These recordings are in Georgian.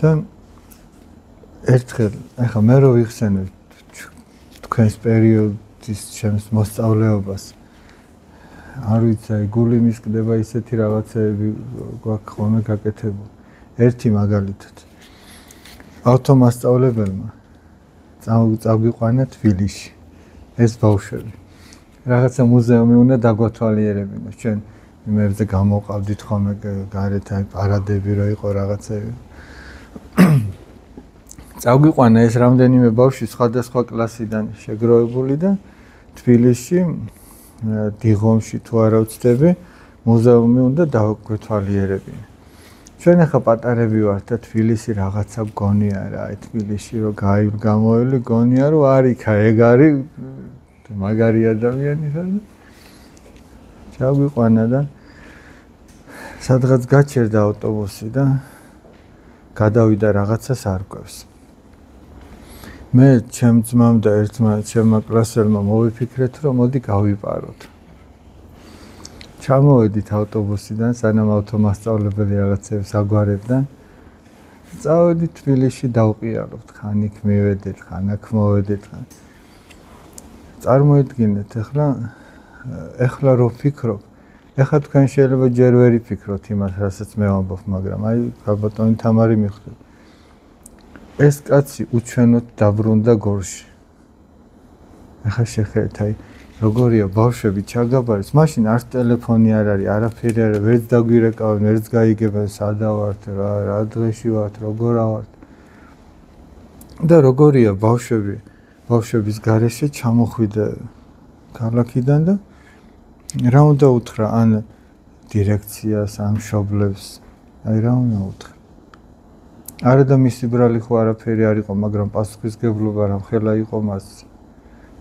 და ერთხელ ახლა მე რო ვიხსენებ თქვენს პერიოდის ჩემს მოსწავლეობას არ ვიცი აი გული მისკდება ისეთი რაღაცეები გვაქვს ხოლმე გაკეთებული ერთი მაგალითად ავტომასწავლებელმა წავიყვანა თბილისში ეს ბავშვები რაღაცა მუზეუმი უნდა დაგვათვალიერებინოს ჩვენ იმებზე გამოვყავდით ხოლმე გარეთ აი პარადები რო იყო რაღაცები წავიყვანა ეს რამდენიმე ბავშვი სხვადასხვა კლასიდან შეგროვებული და თბილისში დიღომში თუ არა ვცდები მუზეუმი უნდა დაგვეთვალიერებინო ჩვენ ახლა პატარები ვართ და თბილისი რაღაცა გონია რა აი თბილისში რო გამოველი გონია რომ არიქა ეგ არის მაგარი ადამიანი ხარ ჩავიყვანა და სადღაც გაჩერდა ავტობუსი და გადავიდა რაღაცას არკვევს მე ჩემ ძმამ და ერთმა ჩემმა კლასელმა მოვიფიქრეთ რომ მოდი გავიპაროთ ჩამოვედით ავტობუსიდან სანამ ავტომასწავლებელი რაღაცებს აგვარებდა წავედით თბილისში დავყიაროთ ხან იქ მივედით ხან აქ მოვედით წარმოიდგინეთ ეხლა რო ვფიქრობ ეხლა თქვენ შეიძლება ჯერ ვერ იფიქროთ იმას რასაც მე ვამბობ მაგრამ აი გაბატონი თამარი მიხვდეთ ეს კაცი უჩვენოდ დაბრუნდა გორში ეხლა შეხედეთ აი როგორია ბავშვები ჩაგაბარეს მაშინ არც ტელეფონი არ არის არაფერი არ ვერც დაგვირეკავენ ვერც გაიგებენ სადა ვართ რა დღეში ვართ როგორ ავართ და როგორია ბავშვების გარეშე ჩამოხვიდა ქალაქიდან და რა უნდა უთხრა ან დირექციას ან მშობლებს აი რა უნდა უთხრა არა და მისი ბრალი ხო არაფერი არ იყო მაგრამ პასუხისგებლობა რამ ხელა იყო მასზე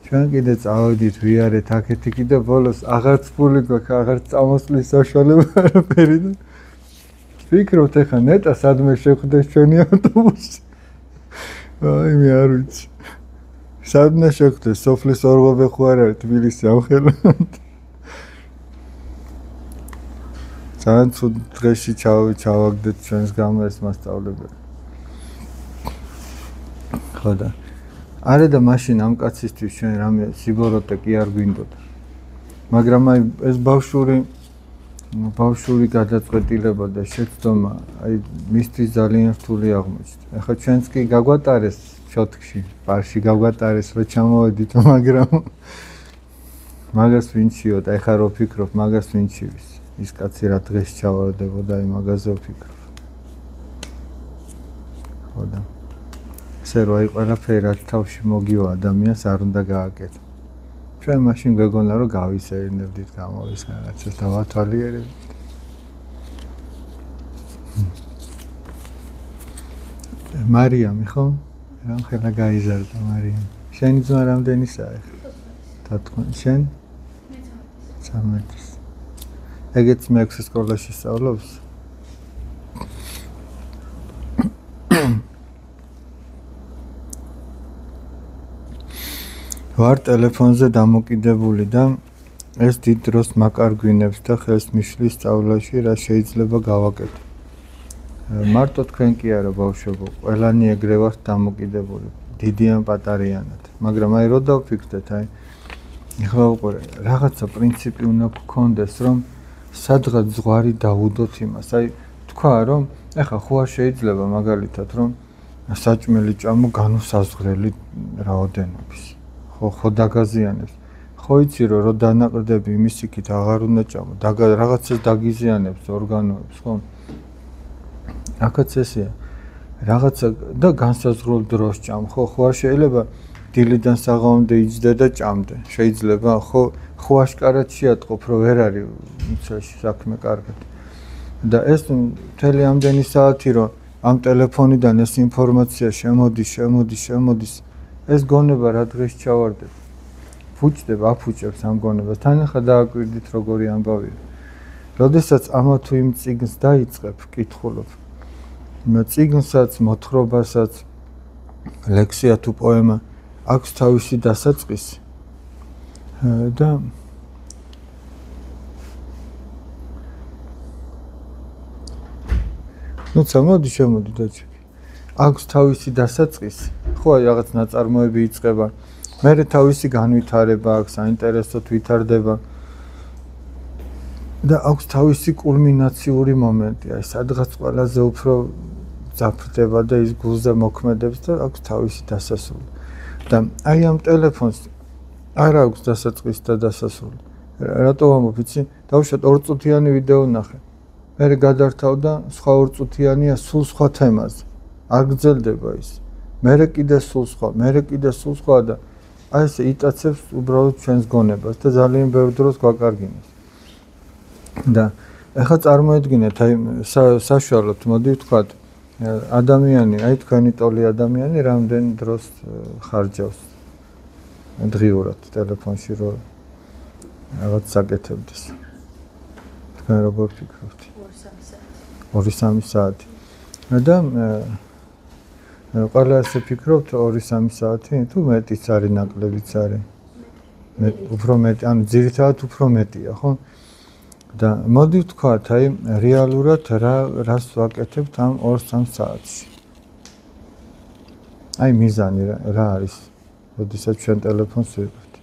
ჩვენ კიდე წავედით ვიარეთ აქეთი კიდე ბოლოს აღარც ფული გვაქვს აღარც წამოსვლის საშუალება არაფერი და ვფიქრობთ ეხლა ნეტა სადმე შეხვდეს ჩვენი ავტობუსი აი მე არ ვიცი სადმე შეხვდეს სოფლის ორღობე ხო არ არის თბილისი ამხელად ძალიან ცუდ დღეში ჩავაგდეთ ჩვენს გამო ეს მასწავლებელი ხო და არა და მაშინ ამ კაცისთვის ჩვენ რამე სიბოროტე კი არ გვინდოდა მაგრამ აი ეს ბავშვური გადაწყვეტილება და შეცდომა აი მისთვის ძალიან რთული აღმოჩნდა ახლა ჩვენც კი გაგვატარეს შოთქში პარში გაგვატარეს რომ ჩამოვედით მაგრამ მაგას ვინჩიოთ ახლა რო ვფიქრობ მაგას ვინჩივის ის კაცი რა დღეს ჩავარდებოდა აი მაგაზე ვფიქრობ ხო და ესე რომ აი ყველაფერი რაც თავში მოგივა ადამიანს არ უნდა გააკეთო ჩვენ მაშინ გვეგონა რომ გავისერინებდით გამოვეს რაღაცას დავათვალიერებდით მარიამი ხო რამ ხელა გაიზარდა მარიამი შენი ძმა რამდენისაა ახლა თათქო შენ 13 ეგეც მე-6 სკოლაში სწავლობს ვარ ტელეფონზე დამოკიდებული და ეს დიდ დროს მაკარგვინებს და ხელს მიშლის სწავლაში რა შეიძლება გავაკეთო მარტო თქვენ კი არა ბავშვებო ყველანი ეგრე ვართ დამოკიდებული დიდიან პატარიანად მაგრამ აი რო დავფიქრდეთ აი ეხლა უყურე რაღაცა პრინციპი უნდა გქონდეს რომ სადღაც ზღვარი დავუდოთ იმას აი თქვა რომ ეხლა ხო არ შეიძლება მაგალითად რომ საჭმელი ჭამო განუსაზღვრელი რაოდენობის ხო დაგაზიანებს ხო იცი რომ დანაყრდები იმის იქით აღარ უნდა ჭამო რაღაცას დაგიზიანებს ორგანოებს ხო აქაც ესეა რაღაცა და განსაზღვრულ დროს ჭამ ხო არ შეიძლება დილიდან საღამომდე იჯდე და ჭამდე შეიძლება ხო აშკარად შეატყობ რომ ვერ არის მიცაში საქმე კარგად და ეს მთელი ამდენი საათი რომ ამ ტელეფონიდან ეს ინფორმაცია შემოდის ეს გონება რა დღეს ჩავარდებ ფუჭდება აფუჭებს ამ გონებას თან ახლა დააკვირდით როგორი ამბავია როდესაც ამა თუ იმ წიგნს დაიწყებ კითხულობ წიგნსაც მოთხრობასაც ლექსია თუ პოემა აქვს თავისი დასაწყისი და მოდი შემოდი დაჭი აქვს თავისი დასაწყისი, ხო აი რაღაც ნაწარმოები იწყება, მერე თავისი განვითარება აქვს, საინტერესოდ ვითარდება და აქვს თავისი კულმინაციური მომენტი, აი სადღაც ყველაზე უფრო ძაფრდება და ის გულზე მოქმედებს და აქვს თავისი დასასრული. და აი ამ ტელეფონს არ აქვს დასაწყისი და დასასრული. რატო ვამბობ, იცი? დავუშვათ 2 წუთიანი ვიდეო ნახე. მერე გადართავ და სხვა 2 წუთიანია სულ სხვა თემაზე. არ გრძელდება ის. მერე კიდე სულ სხვა, მერე კიდე სულ სხვა და აი ესე იტაცებს უბრალოდ ჩვენს გონებას და ძალიან ბევრ დროს გვაკარგინებს. და ეხლა წარმოედგინეთ, აი საშუალოდ მოდი ვთქვათ, ადამიანი, აი თქვენი ტოლი ადამიანი რამდენ დროს ხარჯავს დღიურად ტელეფონში რომ რაღაც საკეთებდეს. თქვენ როგორ ფიქრობთ? 2-3 საათი. და ყველა ასე ფიქრობთ 2-3 საათი, თუ მეტიც არის, ნაკლებიც არის. უფრო მეტი, ანუ ძირითადად უფრო მეტია, ხო? და მოდი ვთქვათ, აი რეალურად რას ვაკეთებთ ამ 2-3 საათში. აი მიზანი რა არის? როდესაც ჩვენ ტელეფონს ვიღებთ.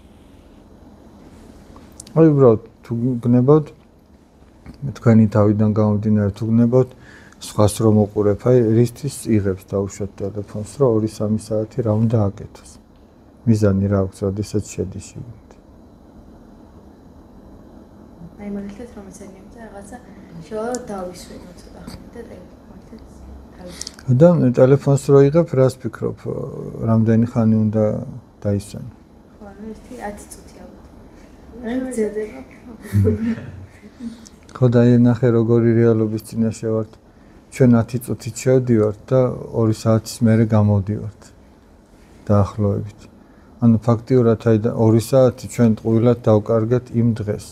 აი უბრალოდ თუ გნებავთ თქვენი თავიდან გამომდინარე თუ გნებავთ სხვას რომ უყურებ, აი რისთვის იღებს დაუშვათ ტელეფონს, რომ 2-3 საათი რა უნდა აკეთოს. მიზანი რა აქვს, როდესაც შედის შიგნით. აი მაგალითად რომ ეცენიებდა რაღაცა შევალო დავისვენო ცოტა ხნით და და ტელეფონს რო იღებ, რას ფიქრობ, რამდენი ხანი უნდა დაისვენო? ხო, ანუ 10 წუთი ალბათ. აი გძელდება. ხო და ნახე როგორი რეალობის წინაშე ვართ. ჩვენ 10 წუთით შევდივართ და 2 საათის მერე გამოვდივართ. დაახლოებით. ანუ ფაქტიურად აი 2 საათი ჩვენ ტყუილად დავკარგეთ იმ დღეს.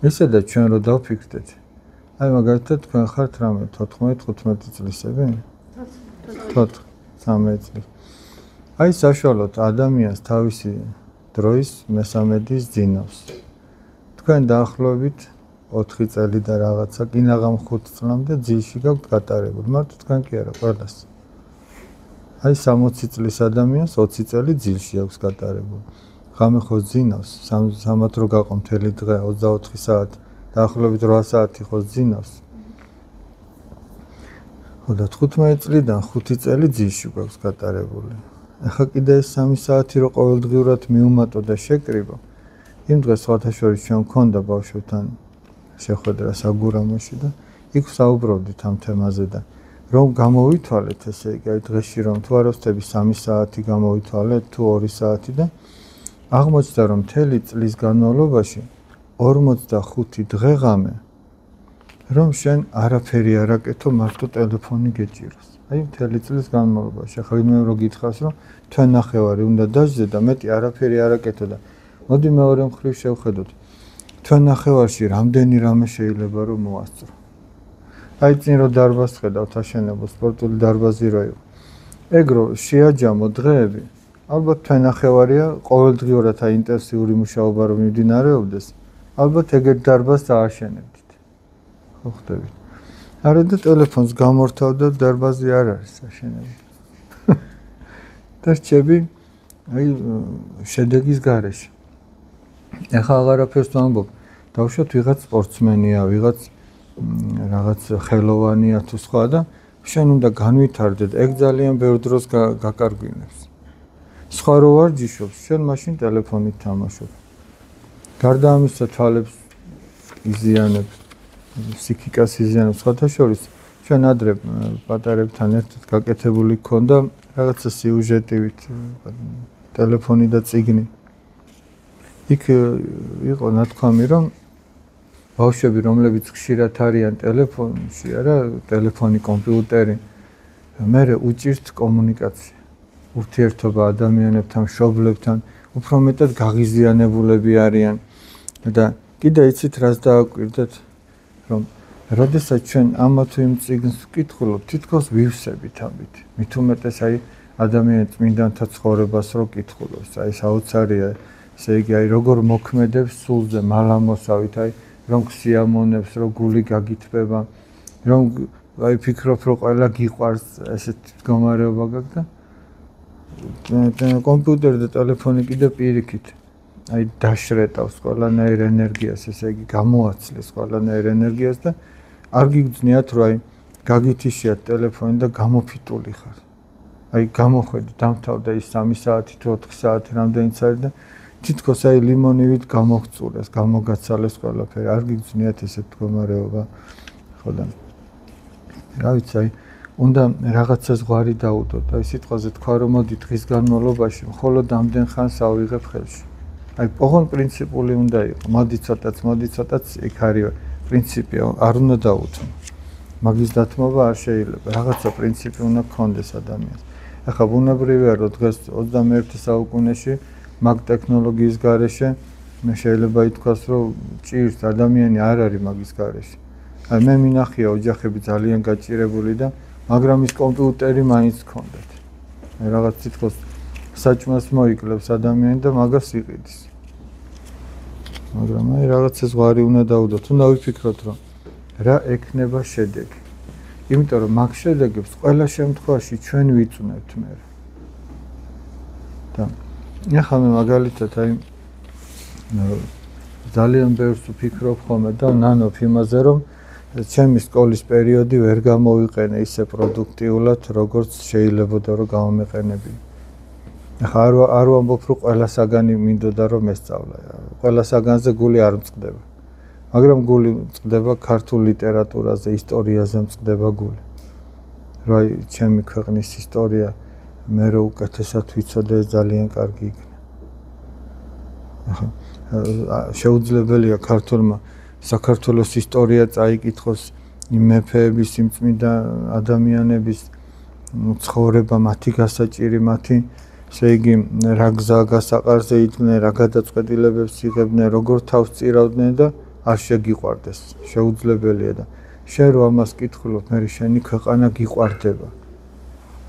ესედა ჩვენ რო დავფიქრდეთ. აი მაგალითად თქვენ ხართ რამე 14-15 წლისები? 13 წლის. აი საშუალოდ ადამიანს თავისი დროის მესამედის ძინავს. თქვენ დაახლოებით 4 წელი და რაღაცა, კინაღამ 5 წლამდე ძილში გაქვთ გატარებული, მარტო თქვენ კი არა, ყველას. აი 60 წლის ადამიანს 20 წელი ძილში აქვს გატარებული. ღამე ხო ძინავს, სამათ რო გაყო მთელი დღე 24 საათი, დაახლოებით 8 საათი ხო ძინავს. ხო და 15 წლიდან 5 წელი ძილში გვაქვს გატარებული. ახლა კიდე 3 საათი რო ყოველდღიურად მიუმატო და შეკრიბო. იმ დღეს სხვათა შორის ჩვენ მქონდა ბავშვებთან შეხვედრა საგურამოში და იქ საუბრობდით ამ თემაზე და რომ გამოვითვალეთ ესე იგი აი დღეში რომ თუ არ ვსწრები 3 საათი გამოვითვალეთ თუ 2 საათი და აღმოჩნდა რომ მთელი წლის განმავლობაში 45 დღე-ღამე რომ შენ არაფერი არ აკეთო, მარტო ტელეფონი გეჭიროს. აი მთელი წლის განმავლობაში. ახლა მე რო გითხრას რომ თქვენ ნახევარი უნდა დაждდე და მეტი არაფერი არ აკეთო და მოდი მეორე მხრივ შევხედოთ. თქვენ ნახევარში რამდენი რამე შეიძლება რომ მოასწრო. აი წინ რო დარბაზს ხედავთ აშენებო სპორტული დარბაზი რო იყო. ეგ რო შეაჯამო დღეები, ალბათ თქვენ ნახევარია ყოველდღიურად აი ინტენსიური მუშაობა რომ მიმდინარეობდეს, ალბათ ეგეთ დარბაზს ააშენებდით. ხო ხდებით. არა და ტელეფონს გამორთავ და დარბაზი არ არის აშენებული. და რჩები აი შედეგის გარეშე. ეხლა აღარაფერს ვამბობ. დავუშვათ ვიღაც სპორტსმენია, ვიღაც რაღაც ხელოვანია თუ სხვა და შენ უნდა განვითარდეთ, ეგ ძალიან ბევრ დროს გაკარგვინებს. სხვა რო ვარჯიშობს, შენ მაშინ ტელეფონით თამაშობ. გარდა ამისა თვალებს იზიანებ, ფსიქიკას იზიანებ, სხვათა შორის ჩვენ ადრე პატარებთან ერთად გაკეთებული გქონდა რაღაცა სიუჟეტივით ტელეფონი და წიგნი. იქ იყო ნათქვამი რომ ბავშვები რომლებიც ხშირად არიან ტელეფონში, არა, ტელეფონი, კომპიუტერი, მერე უჭირთ კომუნიკაცია. ურთიერთობა ადამიანებთან, მშობლებთან, უფრო მეტად გაღიზიანებულები არიან და კიდე იცით რას დააკვირდეთ, რომ როდესაც ჩვენ ამა თუ იმ წიგნს ვკითხულობ, თითქოს ვივსებით ამით. მით უმეტეს აი ადამიანის წმინდანთა ცხოვრებას რო კითხულობს, აი საოცარია, ესე იგი აი როგორ მოქმედებს სულზე მალამოსავით, აი რომ გსიამონებს, რომ გული გაგითბება, რომ აი ფიქრობ რომ ყველა გიყვარს ესეთ მდგომარეობა გაქვს და კომპიუტერი და ტელეფონი კიდე პირიქით აი დაშრეტავს ყველანაირ ენერგიას, ესე იგი გამოაცლეს ყველანაირ ენერგიას და არ გიგძნიათ რომ აი გაგითიშიათ ტელეფონი და გამოფიტული ხარ. აი გამოხედი დამთავრდა ის 3 საათი თუ 4 საათი რამდენიც არის და თითქოს აი ლიმონივით გამოგწურეს, გამოგაცალეს ყველაფერი. არ გიგძნიათ ესეთ მდგომარეობა. ხო და რა ვიცი, აი უნდა რაღაცა ზღვარი დაუდოთ. აი სიტყვაზე თქვა რომ მოდი დღის განმავლობაში მხოლოდ ამდენ ხანს ავიღებ ხელში. აი ოღონ პრინციპული უნდა იყოს. მოდი ცოტაც იქ არის პრინციპი, არ უნდა დაუთმო. მაგის დათმობა არ შეიძლება. რაღაცა პრინციპი უნდა გქონდეს ადამიანს. ახლა ბუნებრივია რომ დღეს 21 საუკუნეში მაგ ტექნოლოგიის გარეშე შეიძლება ითქვას რომ ჭირს ადამიანი არ არის მაგის გარეშე. აი მე მინახია ოჯახები ძალიან გაჭირებული და მაგრამ ის კომპიუტერი მაინც გქონდათ. აი რაღაც თითქოს საჭმელს მოიკლებს ადამიანი და მაგას იყიდის. მაგრამ აი რაღაცა ზღვარი უნდა დაუდოთ. უნდა ვიფიქროთ რომ რა ექნება შედეგი. იმიტომ რომ მაგ შედეგებს ყველა შემთხვევაში ჩვენ ვიწვნებთ მე. და ახლა მე მაგალითად აი ძალიან ბევრს ვფიქრობ ხოლმე და ნანობ იმაზე რომ ჩემი სკოლის პერიოდი ვერ გამოვიყენე ისე პროდუქტიულად როგორც შეიძლებოდა რომ გამომეყენები. ახლა არ ვამბობ რომ ყველა საგანი მინდოდა რომ ესწავლა. ყველა საგანზე გული არ მწყდება. მაგრამ გული მწყდება ქართულ ლიტერატურაზე, ისტორიაზე მწყდება გული. რა ჩემი ქვეყნის ისტორია მე რო უკეთესად ვიცოდე ძალიან კარგი იქნა. შეუძლებელია ქართულმა საქართველოს ისტორია წაიკითხოს იმ მეფეების, იმ წმინდა ადამიანების ცხოვრება, მათი გასაჭირი, მათი ესე იგი რა გზა გასაყარზე იდგნენ, რა გადაწყვეტილებებს იღებდნენ, როგორ თავს წირავდნენ და არ შეგიყვარდეს. შეუძლებელია და შენ რო ამას კითხულობ, მე შენი ქვეყანა გიყვარდება.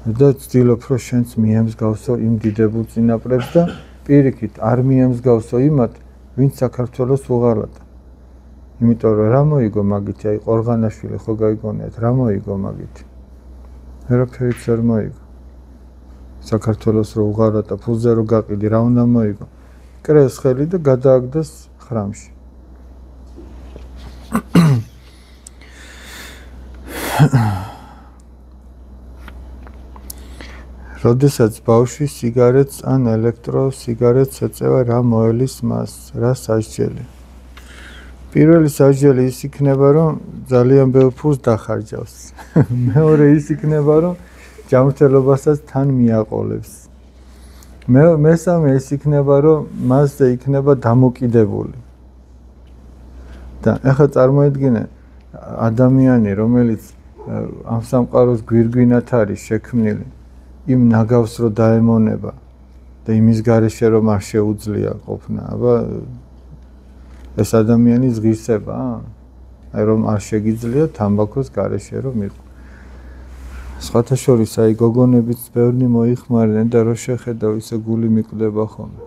და ვცდილობ რომ შენც მიემსგავსო იმ დიდებულ წინაპრებს და პირიქით არ მიემსგავსო იმათ, ვინც საქართველოს უღალატა. იმიტომ რომ რა მოიგო მაგით, აი ყორღანაშვილი ხო გაიგონიათ, რა მოიგო მაგით? ვერაფერიც არ მოიგო. საქართველოს რო უღალატა, ფულზე რო გაყიდი, რა უნდა მოიგო? კრეს ხელი და გადააგდეს ხრამში. როდესაც ბავშვი სიგარეტს ან ელექტრო სიგარეტს ეწევა, რა მოელის მას, რა სასჯელი? პირველი სასჯელი ის იქნება, რომ ძალიან ბევრ ფულს დახარჯავს. მეორე ის იქნება, რომ ჯანმრთელობასაც თან მიაყოლებს. მესამე ის იქნება, რომ მასზე იქნება დამოკიდებული. და ახლა წარმოიდგინე ადამიანი, რომელიც ამ სამყაროს გვირგვინად არის შექმნილი, იმ ნაგავს რო დაემონება და იმის გარეშე რომ არ შეუძლია ყოფნა, აბა ეს ადამიანი ზღისება? აი რომ არ შეგიძლია თამბაქოს გარეშე რომ იყო. სხვათა შორის აი გოგონებიც ბევრი მოიხმარნენ და რო შეხედავ ისე გული მიკვდება ხოლმე.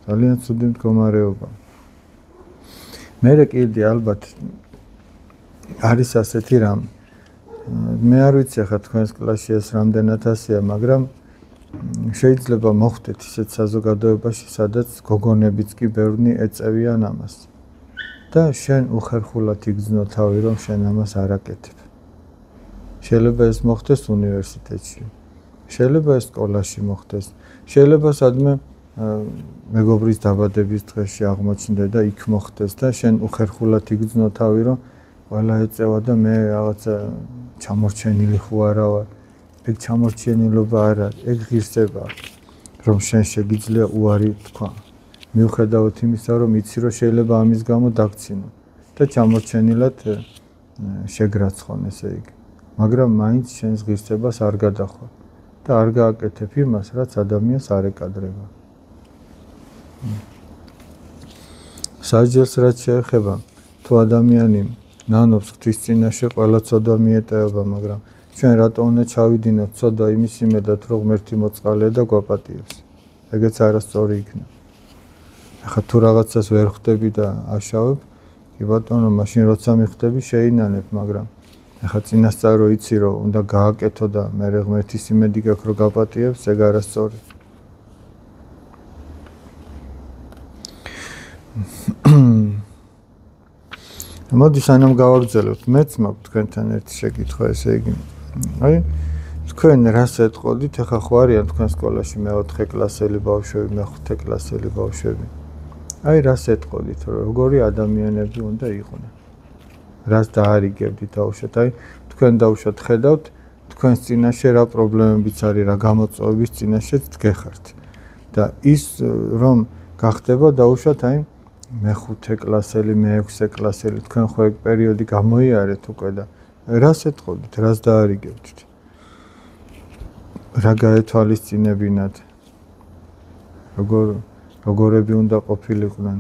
ძალიან ცუდი მდგომარეობა. მე კიდე ალბათ არის ასეთი რამ. მე არ ვიცი ახლა თქვენს კლასში ეს რამდენად ასეა, მაგრამ შეიძლება მოხდეთ ისეთ საზოგადოებაში, სადაც გოგონებიც კი ბევრი ეწევიან ამას. და შენ უხერხულად იგრძნო თავი, რომ შენ ამას არ აკეთებ. შეიძლება ეს მოხდეს უნივერსიტეტში. შეიძლება ეს სკოლაში მოხდეს. შეიძლება სადმე მეგობრის დაბადების დღეში აღმოჩნდე და იქ მოხდეს და შენ უხერხულად იგრძნო თავი, რომ ყველა ეწევა და მე რაღაცა ჩამორჩენილი ხო არა ვარ. ეგ ჩამორჩენილობა არ არის, ეგ ღირსებაა, რომ შენ შეგიძლია უარი თქვა. მიუხედავად იმისა, რომ იცი რომ შეიძლება ამის გამო დაგცინო და ჩამორჩენილად შეგრაცხონ, ესე იგი. მაგრამ მაინც შენს ღირსებას არ გადახვალ და არ გააკეთებ იმას, რაც ადამიანს არ ეკადრება. სასჯელს რაც შეეხება, თუ ადამიანი ნანობს ღვთის წინაშე, ყველა ცოდვა მიეტევება, მაგრამ ჩვენ რატო უნდა ჩავიდინოთ ცოდვა იმის იმედად, რომ ღმერთი მოწყალია და გვაპატიებს. ეგეც არასწორი იქნება. ახლა თუ რაღაცას ვერ ხვდები და აშავებ, კი ბატონო, მაშინ როცა მიხდები შეინანებ, მაგრამ ეხლა წინასწარ რო იცი რომ უნდა გააკეთო და მე ღმერთის იმედი გაქვს რომ გაპატიებს, ეგ არასწორი. მოდი სანამ გავაგრძელებთ, მეც მაქვს თქვენთან ერთი შეკითხვა, ესე იგი. აი, თქვენ რას ეტყოდით, ეხლა ხო არიან თქვენ სკოლაში მე-4 კლასელი ბავშვები, მე-5 კლასელი ბავშვები. აი, რას ეტყოდით, რომ როგორი ადამიანები უნდა იყვნენ? რას დაარიგებდით დაუშვათ? აი, თქვენ დაუშვათ ხედავთ, თქვენს წინაშე რა პრობლემებიც არის, რა გამოწვევების წინაშეც დგეხართ. და ის რომ გახდება დაუშვათ, აი მე-5 კლასელი, მე-6 კლასელი, თქვენ ხო ეგ პერიოდი გამოიარეთ უკვე და რას ეტყოდით, რას დაარიგებდით? რა გაეთვალისწინებინათ? როგორები უნდა ყოფილიყვნენ?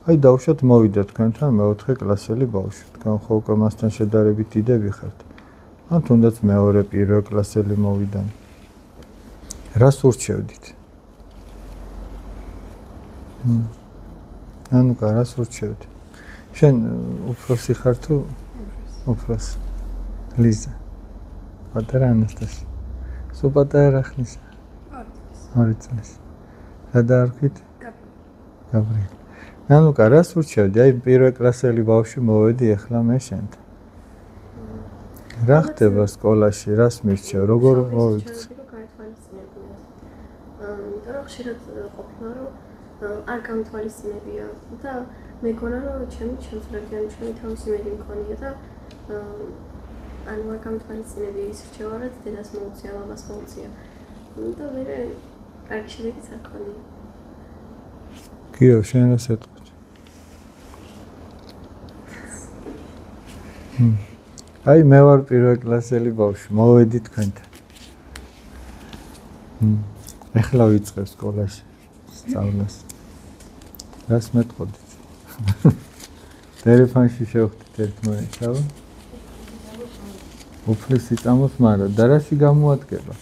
აი დაუშვათ მოვიდა თქვენთან მე-4 კლასელი ბავშვი, თქვენ ხო უკვე მასთან შედარებით დიდები ხართ. ან თუნდაც მეორე, პირველ კლასელი მოვიდა. რას ურჩევდით? ანუ რას ურჩევდი? შენ უფროსი ხარ თუ უფროსი? ლიზა. პატარა ანასტასია. სულ პატარა ხნისა? 2 წლის. რა დაარქვით? გაბრიელი. ანუ რას ურჩევდი? აი პირველ კლასელი ბავშვი მოვედი ახლა მე შენთან. რა ხდება სკოლაში? რას მირჩევ? როგორ მოვიქცე? იმიტომ რომ ხშირად ყოფილა რომ არ გამთვალისწინებია და მეგონა რომ ჩემს რეგიონში ჩემი თავისი იმედი მქონია და ანუ არ გამთვალისწინებია ის რჩევა რაც დედას მოუწია, მამას მოუწია. და მე კარგი შედეგიც არ ქონია. კიო, შენ რას ეტყვით? აი მე ვარ პირველ კლასელი ბავშვი, მოვედი თქვენთან. ეხლა ვიწყებ სკოლაში სწავლას. რას მეტყოდით? ტელეფონში შევხვდით ერთმანეთს, აბა? უფლისი წამოს, მაგრამ და რაში გამოადგება?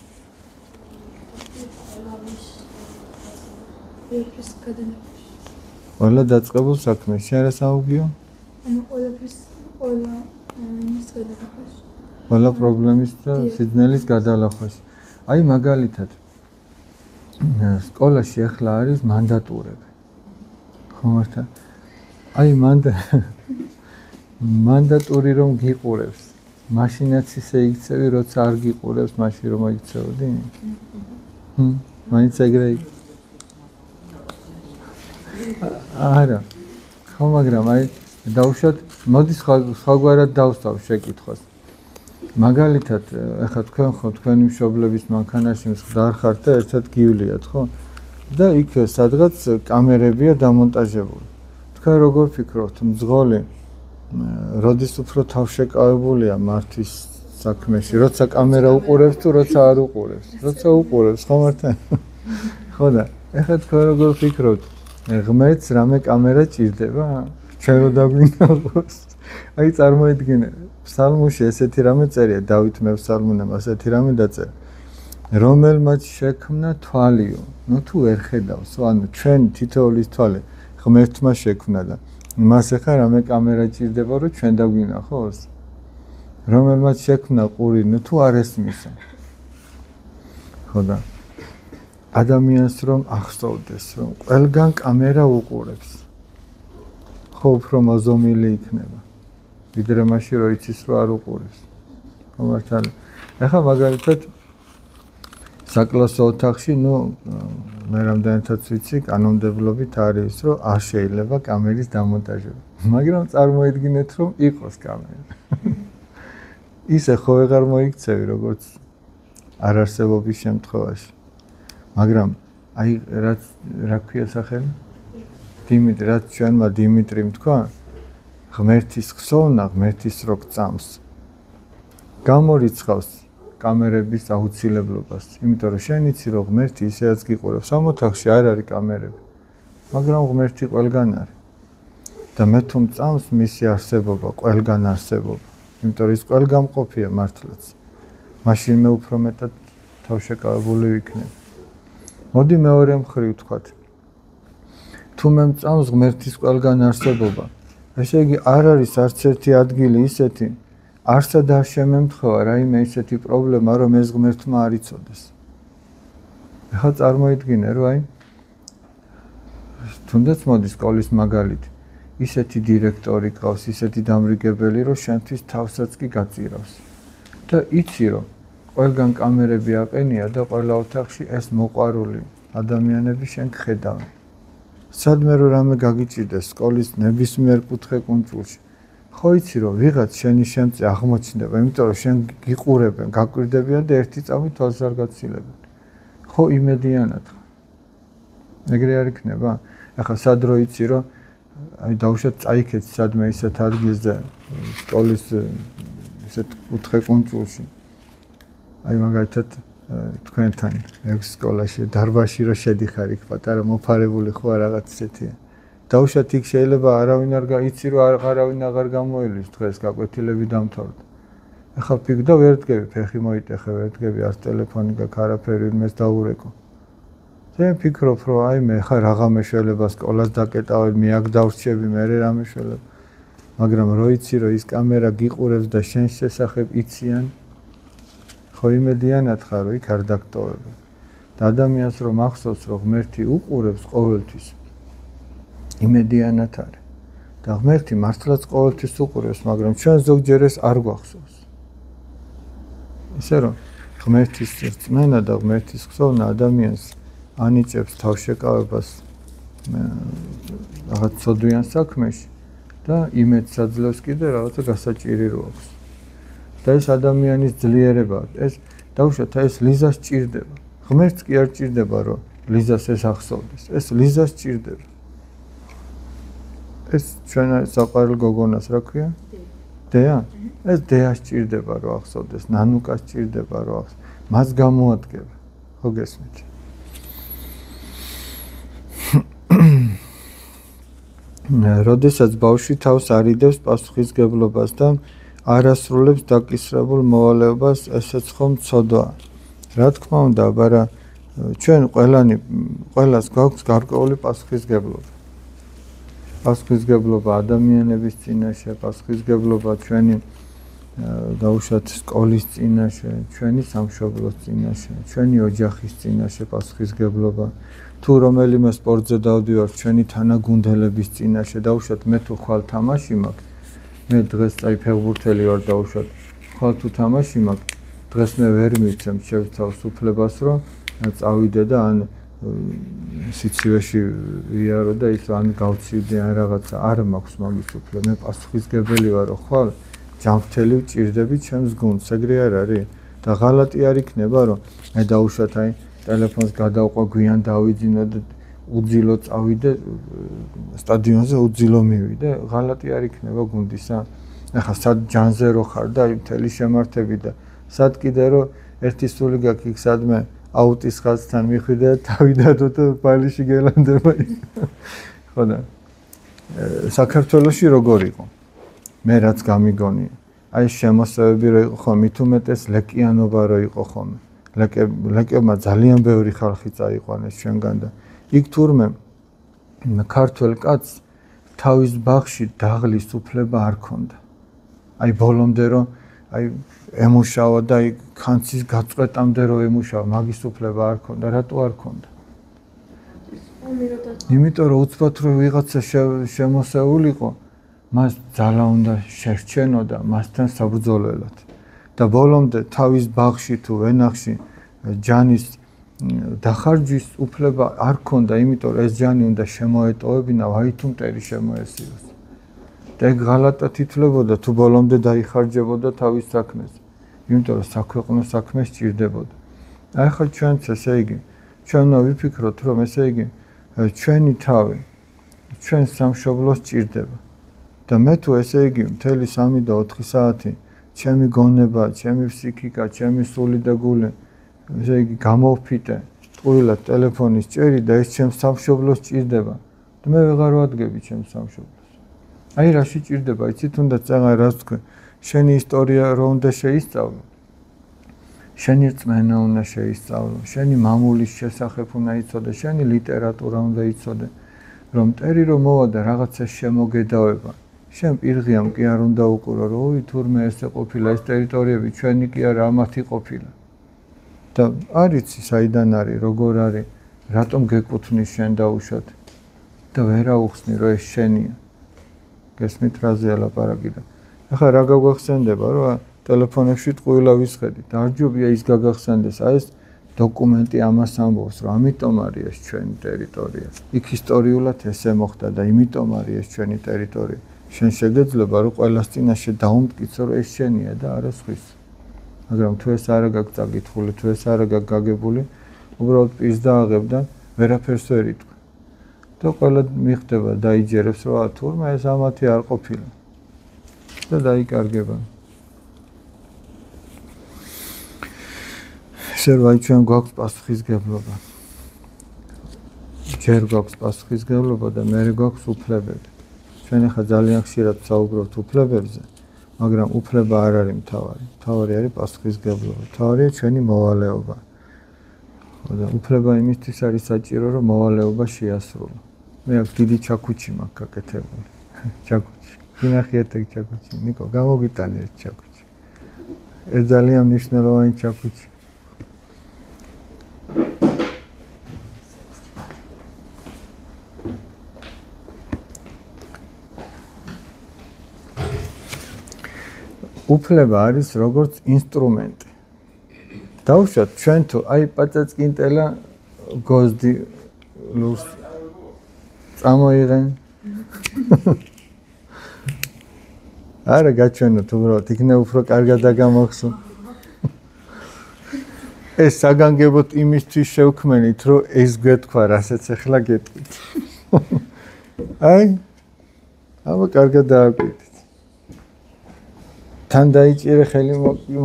ყველა დაწყებულ საქმეს, შენ რას ამოგიო? ანუ ყველა პრობლემის და სიძნელის გადალახვას. აი მაგალითად სკოლაში ახლა არის მანდატურები. ხო მართა? აი მანდატური რომ გიყურებს, მაშინაც ისე იქცევი, როცა არ გიყურებს, მაშინ რომ მოიქცეოდი? მაინც ეგრე იქ. არა. ხო, მაგრამ აი დაუშვათ, მოდი სხვაგვარად დავსვავ შეკითხვას. მაგალითად, ახლა თქვენ ხო თქვენი მშობლების მანქანაში მსხდარ ხართ და ერთად გივლიათ, ხო? და იქ სადღაც კამერებია დამონტაჟებული. თქვენ როგორ ფიქრობთ, მძღოლი როდის უფრო თავშეკავებულია მართვის საქმეში, როცა კამერა უყურებს თუ როცა არ უყურებს? როცა უყურებს, ხო მართა? ხო და ახლა თქვენ როგორ ფიქრობთ, ღმერთს რამე კამერა ჭირდება? ჩვენ რო დაგვინახოს. აი წარმოიდგინე, ფსალმუში ესეთი რამე წერია, დავით მეფსალმუნამ ასეთი რამე დაწერა. რომელმაც შექმნა თვალიო, ნუ თუ ვერ ხედავს, ანუ ჩვენ თითოეულის თვალე ღმერთმა შექმნა და მას ახლა რამე კამერა ჭირდება, რომ ჩვენ დაგვინახოს? რომელმაც შექმნა ყური, ნუ თუ არ ესმისა. ხო და ადამიანს რომ ახსოვდეს, რომ ყველგან კამერა უყურებს. ხო უფრო მოზომილი იქნება. ვიდრე მაშინ რო იცის რომ არ უყურებს. ხო მართალი. ახლა მაგალითად საკლასო ოთახში, ნუ მე რამდენადაც ვიცი, კანონმდებლობით არის, რომ არ შეიძლება კამერის დამონტაჟება. მაგრამ წარმოიდგინეთ, რომ იყოს კამერა. ისე ხო ვეღარ მოიქცევი, როგორც არარსებობის შემთხვევაში. მაგრამ აი რა ქვია სახელი? დიმიტრი, რაც ჩვენმა დიმიტრიმ თქვა, ღმერთის ხსოვნა, ღმერთის როგ წამს. გამორიცხავს კამერების აუცილებლობას, იმიტომ რომ შენ იცი რომ ღმერთი ისეაც გიყურებს, ამ ოთახში არ არის კამერები, მაგრამ ღმერთი ყველგან არის. და მე თუ მწამს მისი არსებობა, ყველგან არსებობა, იმიტომ რომ ის ყველგან მყოფია მართლაც. მაშინ მე უფრო მეტად თავშეკავებული ვიქნები. მოდი მეორე მხრივ ვთქვათ. თუ მე მწამს ღმერთის ყველგან არსებობა, ესე იგი არ არის არც ერთი ადგილი ისეთი, არსად არ შემემთხვევა რაიმე ისეთი პრობლემა, რომ ეს ღმერთმა არ იცოდეს. ეხლა წარმოიდგინე, რომ აი თუნდაც მოდის სკოლის მაგალითი, ისეთი დირექტორი ყავს, ისეთი დამრიგებელი, რომ შენთვის თავსაც კი გაწირავს. და იცი, რომ ყველგან კამერები აყენია და ყველა ოთახში ეს მოყვარული ადამიანები შენ გხედავენ. სადმე რომ რამე გაგიჭირდეს სკოლის ნებისმიერ კუთხე კუნძულში. ხო იცი, რომ ვიღაც შენი შემწე აღმოჩნდება, იმიტომ რომ შენ გიყურებენ, გაკვირდებიან და ერთი წამით თვალს არ გაცილებენ. ხო იმედიანად ხარ. ეგრე არ იქნება? ახლა სად რო იცი, რომ აი დავუშვათ წაიქეცი სადმე ისეთ ადგილზე სკოლის ისეთ კუთხე კუნძულში. აი მაგალითად თქვენთან ექვს სკოლაში დარბაზში რო შედიხარ იქ პატარა მოფარებული ხო რაღაც ისეთია. დავუშვათ იქ შეიძლება არავინ არ გაიცი რომ არავინ აღარ გამოელის დღეს გაკვეთილები დამთავრდა. ახლა ფიქრდა ვერ დგები, ფეხი მოიტეხე, ვერ დგები, არც ტელეფონი გაქვს, არაფერი იმეს დაურეკო. მე ფიქრობ რომ აი მე ხა რაღა მეშველება სკოლას დაკეტავებ, მე აქ დავრჩები, მე რა მეშველება. მაგრამ რო იცი რომ ის კამერა გიყურებს და შენ შესახებ იციან, ხო იმედიანად ხარ რომ იქ არ დაგტოვებენ. და ადამიანს რომ ახსოვს რომ ღმერთი უყურებს ყოველთვის, იმედიანად არის. და ღმერთი მართლაც ყოველთვის უყურებს, მაგრამ ჩვენ ზოგჯერ ეს არ გვახსოვს. ისე რომ ღმერთის რწმენა და ღმერთის ხსოვნა ადამიანს ანიჭებს თავშეკავებას რაღაც ცოდვიან საქმეში და იმედს აძლევს კიდე რაღაცა გასაჭირი რო აქვს. და ეს ადამიანის ძლიერება, ეს დავუშვათ ეს ლიზას ჭირდება. ღმერთს კი არ ჭირდება რომ ლიზას ეს ახსოვდეს. ეს ლიზას ჭირდება. ეს ჩვენ საყვარელ გოგონას რა ქვია? დეა? ეს დეას ჭირდება რომ ახსოვდეს, ნანუკას ჭირდება რომ ახსოვდეს. მას გამოადგება. ხო გესმით? როდესაც ბავშვი თავს არიდებს პასუხისგებლობას და არასრულებს დაკისრებულ მოვალეობას, ესეც ხომ ცოდვაა. რა თქმა უნდა, აბარა ჩვენ ყველას გვაქვს გარკვეული პასუხისგებლობა. პასუხისგებლობა ადამიანების წინაშე, პასუხისგებლობა ჩვენი დავუშვათ სკოლის წინაშე, ჩვენი სამშობლოს წინაშე, ჩვენი ოჯახის წინაშე პასუხისგებლობა. თუ რომელიმე სპორტზე დავდივარ ჩვენი თანაგუნდელების წინაშე, დავუშვათ მე თუ ხვალ თამაში მაქვს, მე დღეს აი ფეხბურთელი ვარ დავუშვათ, ხვალ თუ თამაში მაქვს, დღეს მე ვერ მიცემ შევცავს უფლებას რომ წავიდე და ან სიცივეში ვიარო და ის ან გავცივდე ან რაღაცა, არ მაქვს მაგის უფლება, მე პასუხისგებელი ვარ რომ ხვალ ჯანმრთელი ვჭირდები ჩემს გუნდს, ეგრე არ არის? და ღალატი არ იქნება რომ მე დავუშვათ აი ტელეფონს გადავყვა გვიან დავიძინო და უძილო წავიდე სტადიონზე უძილო მივიდე, ღალატი არ იქნება გუნდისა. ახლა სად ჯანზე რო ხარ და აი მთელი შემართები და სად კიდე რომ ერთი სული გაქვს იქ სადმე აუტის ხაზთან მიხვიდე და თავიდადო და ბალიში გელანდება. ხო და საქართველოში როგორ იყო? მე რაც გამიგონია, აი შემოსევები რო იყო ხომ, მით უმეტეს ლეკიანობა რო იყო ხოლმე. ლეკებმა ძალიან ბევრი ხალხი წაიყვანეს ჩვენგან და იქ თურმე ქართველ კაცს თავის ბაღში დაღლის უფლება არ ქონდა. აი ბოლომდე რომ აი ემუშავა და აი ხანცის გაწყვეტამდე რომ ემუშავა, მაგის უფლება არ ქონდა. რატო არ ქონდა? იმიტომ რომ უცბად რო ვიღაცა შემოსეულიყო, მას ძალა უნდა შერჩენო და მასთან საბრძოლველად. და ბოლომდე თავის ბაღში თუ ვენახში ჯანის დახარჯვის უფლება არ ქონდა, იმიტომ რომ ეს ჯანი უნდა შემოეტოვებინა, აი თუ მტერი შემოესიოს. და ეგ ღალატად ითვლებოდა თუ ბოლომდე დაიხარჯებოდა თავის საქმეზე. იმიტომ რომ საქვეყნო საქმე სჭირდებოდა. აი ხა ჩვენც ესე იგი, ჩვენ უნდა ვიფიქროთ რომ ესე იგი ჩვენი თავი, ჩვენ სამშობლოს სჭირდება. და მე თუ ესე იგი მთელი 3 და 4 საათი ჩემი გონება, ჩემი ფსიქიკა, ჩემი სული და გული, ესე იგი გამოვფიტე, ტყუილად ტელეფონის ჭერი და ეს ჩემს სამშობლოს ჭირდება. და მე ვეღარ ვადგები ჩემს სამშობლოს. აი რაში ჭირდება, იცით უნდა წაღა რას თქვი, შენი ისტორია რო უნდა შეისწავლო. შენი რწმენა უნდა შეისწავლო, შენი მამულის შესახებ უნდა იცოდე, შენი ლიტერატურა უნდა იცოდე, რომ მტერი რომ მოვა და რაღაცა შემოგედავება, შენ პირღიამ კი არ უნდა უყურო, რომ ოი თურმე ესე ყოფილა ეს ტერიტორიები ჩვენი კი არა ამათი ყოფილა. და არ იცი საიდან არის, როგორ არის, რატომ გეკუთვნის შენ დაუშვათ და ვერ აუხსნი, რომ ეს შენია. გესმით რაზე ალაპარაკი და ახლა რა გაგვახსენდება, რომ ტელეფონებში ტყუილა ვისხედით. არ ჯობია ის გაგახსენდეს, ეს დოკუმენტი ამას ამბობს, რომ ამიტომ არის ეს ჩვენი ტერიტორია. იქ ისტორიულად ესე მოხდა და იმიტომ არის ეს ჩვენი ტერიტორია. შენ შეგეძლება, რომ ყველას წინაშე დაუმტკიცო, რომ ეს შენია და არა სხვის. მაგრამ თუ ეს არა გაქვს წაკითხული, თუ ეს არა გაქვს გაგებული, უბრალოდ პირს დააღებ და ვერაფერს ვერ იტყვი. და ყველა მიხდება, დაიჯერებს, რომ თურმე ეს ამათი არ ყოფილა. და დაიკარგება. შერვაი ჩვენ გვაქვს პასუხისგებლობა. ჯერ გვაქვს პასუხისგებლობა და მე გვაქვს უფლებები. ჩვენ ახლა ძალიან ხშირად საუბრობთ უფლებებზე, მაგრამ უფლება არ არის მთავარი. მთავარი არის პასუხისგებლობა. მთავარია ჩვენი მოვალეობა. და უფლება იმისთვის არის საჭირო, რომ მოვალეობა შეასრულო. მე აქ დიდი ჩაქუჩი მაქვს გაკეთებული. ჩაქუჩი. გინახიათ ეგ ჩაქუჩი? ნიკო, გამოგიტანე ეს ჩაქუჩი. ეს ძალიან მნიშვნელოვანი ჩაქუჩი. უფლება არის როგორც ინსტრუმენტი. დავუშვათ ჩვენ თუ აი პაწაწკინტელა გოზდი ლურს წამოიღენ. არა გაჩვენოთ უბრალოდ იქნებ უფრო კარგად დაგამახსო. ეს საგანგებოდ იმისთვის შევქმენით, რომ ეს გვეთქვა, რასაც ახლა გეტყვით. აი აბა კარგად დააკვირდით. თან დაიჭირე ხელი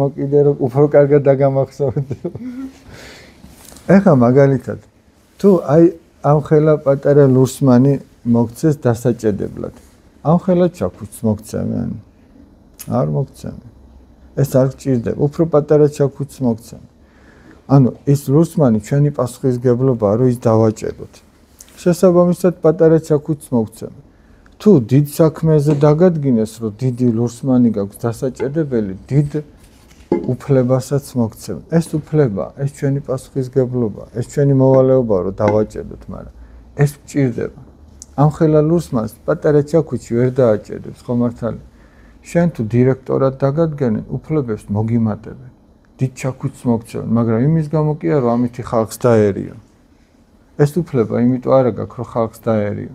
მოკიდე, რომ უფრო კარგად დაგამახსოვრდე. ეხლა მაგალითად, თუ აი ამ ხელა პატარა ლურსმანი მოგცეს დასაჭედებლად. ამ ხელა ჩაქუჩს მოგცემე, ანუ არ მოგცემე. ეს არ გჭირდება, უფრო პატარა ჩაქუჩს მოგცემე. ანუ ეს ლურსმანი ჩვენი პასუხისგებლობაა, რომ ის დავაჭეროთ. შესაბამისად პატარა ჩაქუჩს მოგცემე. თუ დიდ საქმეზე დაგადგინეს, რომ დიდი ლურსმანი გაქვს დასაჭედებელი, დიდ უფლებასაც მოგცემ. ეს უფლება, ეს ჩვენი პასუხისგებლობა, ეს ჩვენი მოვალეობაა, რომ დავაჭერდოთ, მაგრამ ეს გჭირდება. ამ ხელა ლურსმანს პატარა ჩაქუჩი ვერ დააჭედებს, ხო მართალია? შენ თუ დირექტორად დაგადგენენ, უფლებებს მოგიმატებენ. დიდ ჩაქუჩს მოგცემენ, მაგრამ იმის გამო კი არა, რომ ამითი ხალხს დაერიო. ეს უფლება იმიტომ არა გაქვს, რომ ხალხს დაერიო.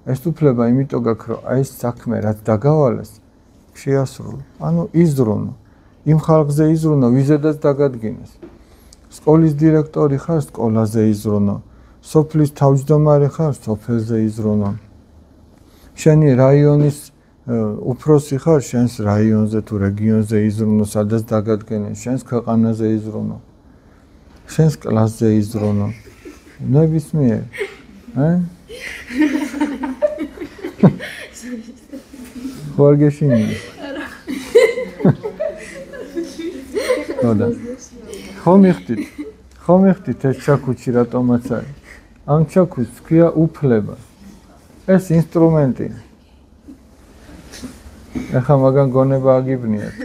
ეს უფლება იმიტომ გაქვს, რომ აი ეს საქმე რაც დაგავალეს, შეასრულო. ანუ იზრუნო. იმ ხალხზე იზრუნო, ვიზედაც დაგადგინეს. სკოლის დირექტორი ხარ, სკოლაზე იზრუნო. სოფლის თავმჯდომარე ხარ, სოფელზე იზრუნო. შენი რაიონის უფროსი ხარ, შენს რაიონზე თუ რეგიონზე იზრუნო, სადაც დაგადგენენ, შენს ქვეყანაზე იზრუნო. შენს კლასზე იზრუნო. ნებისმიერ. ხوار გეშინი. ხო მიხდით ეს ჩაქუჩი რატომაც არის. ამ ჩაქუჩს ქვია უფლება. ეს ინსტრუმენტია. ახლა მაგან გონება აგიბნიათ.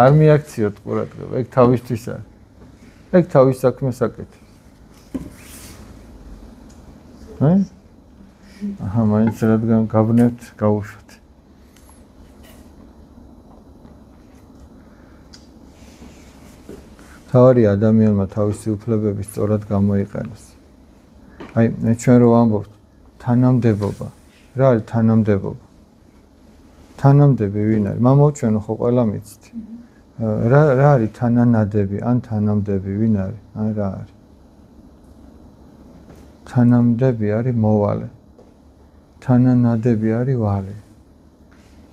არ მიაქციოთ ყურადღება, ეგ თავისთვის არის. ეგ თავის საქმეს აკეთებს. აჰა, მაინც რადგან გავნებთ, გავუშვათ. თავი ადამიანმა თავისი უფლებები სწორად გამოიყენოს. აი, ჩვენ რო ვამბობთ თანამდებობა. რა არის თანამდებობა? თანამდები ვინ არის? მამოჩვენო ხო ყველა მიცით. რა არის თანანადები ან თანამდები ვინ არის? აი რა არის? თანამდები არის მოვალე. თანანადები არის ვალე.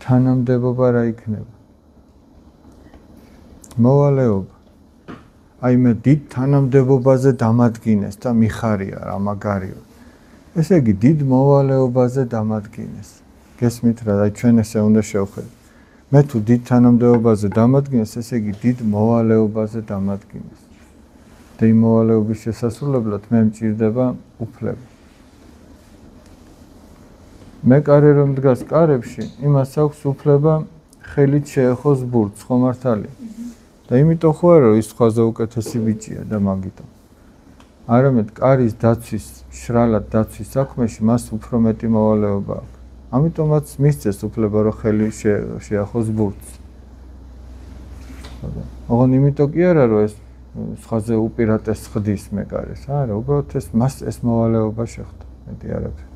თანამდებობა რა იქნება? მოვალეობა. აი მე დიდ თანამდებობაზე დამადგინეს და მიხარია რა მაგარია. ესე იგი დიდ მოვალეობაზე დამადგინეს. გესმით რა, აი ჩვენ ესე უნდა შევხედოთ. მე თუ დიდ თანამდებობაზე დამადგინეს, ესე იგი დიდ მოვალეობაზე დამადგინეს. და იმ მოვალეობის შესასრულებლად მე მჭირდება უფლება. მეკარე რომ დგას კარებში, იმას აქვს უფლება ხელით შეეხოს ბურთს, ხო მართალია? და იმიტომ ხო არა, რომ ის სხვაზე უკეთესი ბიჭია და მაგიტომ. არამედ კარის დაცვის, შრალად დაცვის საქმეში მას უფრო მეტი მოვალეობა აქვს. ამიტომაც მისცეს უფლება, რომ ხელი შეახოს ბურთს. ოღონ იმიტომ კი არა, რომ ეს სხვაზე უპირატეს ხდის მეკარეს, არა, უბრალოდ მას ეს მოვალეობა შეხვდა, მეტი არაფერი.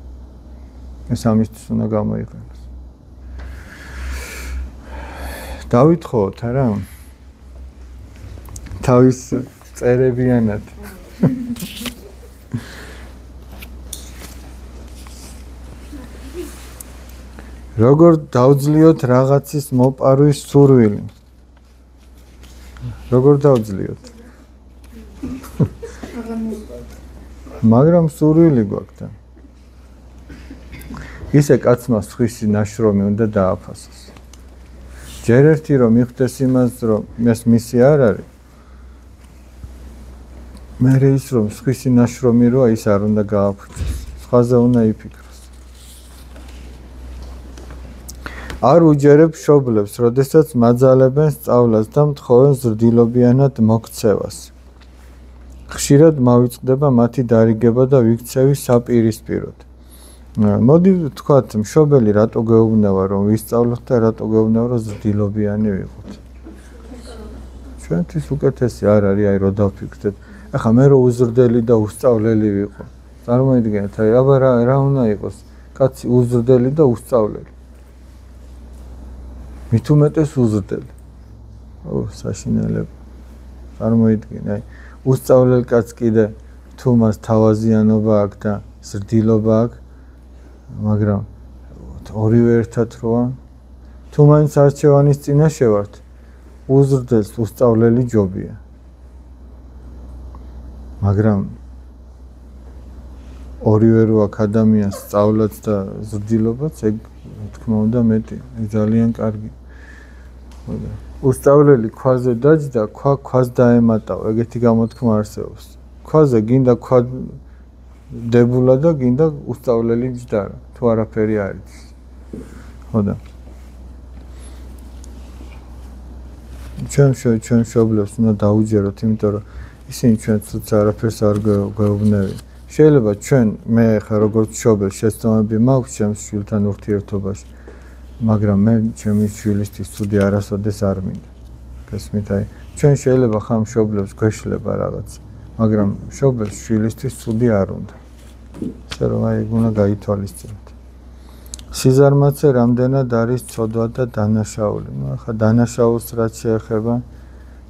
ეს ამისთვის უნდა გამოიყენოს. დავითხოვოთ არა? თავის წერებიანად. როგორ დავძლიოთ რაღაცის მოპარვის სურვილი? როგორ დავძლიოთ? მაგრამ სურვილი გვაქვს და ისე კაცმა სხვისი ნაშრომი უნდა დააფასოს. ჯერ ერთი რომ მიხვდეს იმას, რომ ეს მისი არ არის, მერე ის რომ სხვისი ნაშრომი როა, ის არ უნდა გააფუჭოს. სხვაზე უნდა იფიქროს. არ უჯერებ მშობლებს, როდესაც მაძალებენ სწავლას და მთხოვენ ზრდილობიანად მოქცევას. ხშირად მავიწყდება მათი დარიგება და ვიქცევი საპირისპიროდ. მოდი ვთქვათ, მშობელი რატო გეუბნება რომ ვისწავლოთ და რატო გეუბნება რომ ზრდილობიანი ვიყოთ. ჩვენთვის უკეთესი არ არის აი რო დავფიქრდეთ. ახლა მე რო უზრდელი და უსწავლელი ვიყო. წარმოიდგინეთ, აი აბა რა უნდა იყოს? კაცი უზრდელი და უსწავლელი. მით უმეტეს უზრდელი. საშინელება. წარმოიდგინე, აი უსწავლელ კაცს კიდე თუ მას თავაზიანობა აქვს და ზრდილობა აქვს, მაგრამ ორივე ერთად როა, თუ მაინც არჩევანის წინაშე ვართ, უზრდელს უსწავლელი ჯობია. მაგრამ ორივე რო აქვს ადამიანს სწავლაც და ზრდილობაც, ეგ თქმა უნდა მეტი, ეგ ძალიან კარგი. უსწავლელი ქვაზე დაჯდა, ქვას დაემატაო, ეგეთი გამოთქმა არსებობს. ქვაზე გინდა ქვა დებულა და გინდა უსწავლელი ჯდარა, თუ არაფერი არ იცის. ხო და ჩვენ მშობლებს უნდა დაუჯეროთ, იმიტომ რომ ისინი ჩვენ ცუდს არაფერს არ გვეუბნებიან. შეიძლება ჩვენ მე ხა როგორც მშობელი შეცდომები მაქვს ჩემს შვილთან ურთიერთობაში, მაგრამ მე ჩემი შვილისთვის ცუდი არასოდეს არ მინდა. გესმით, აი ჩვენ შეიძლება ხა მშობლებს გვეშლება რაღაც, მაგრამ მშობელს შვილისთვის ცუდი არ უნდა. ესე რომ აი უნდა გაითვალისწინოთ. სიზარმაცე რამდენად არის ცოდვა და დანაშაული? ნუ ახლა დანაშაულს რაც შეეხება,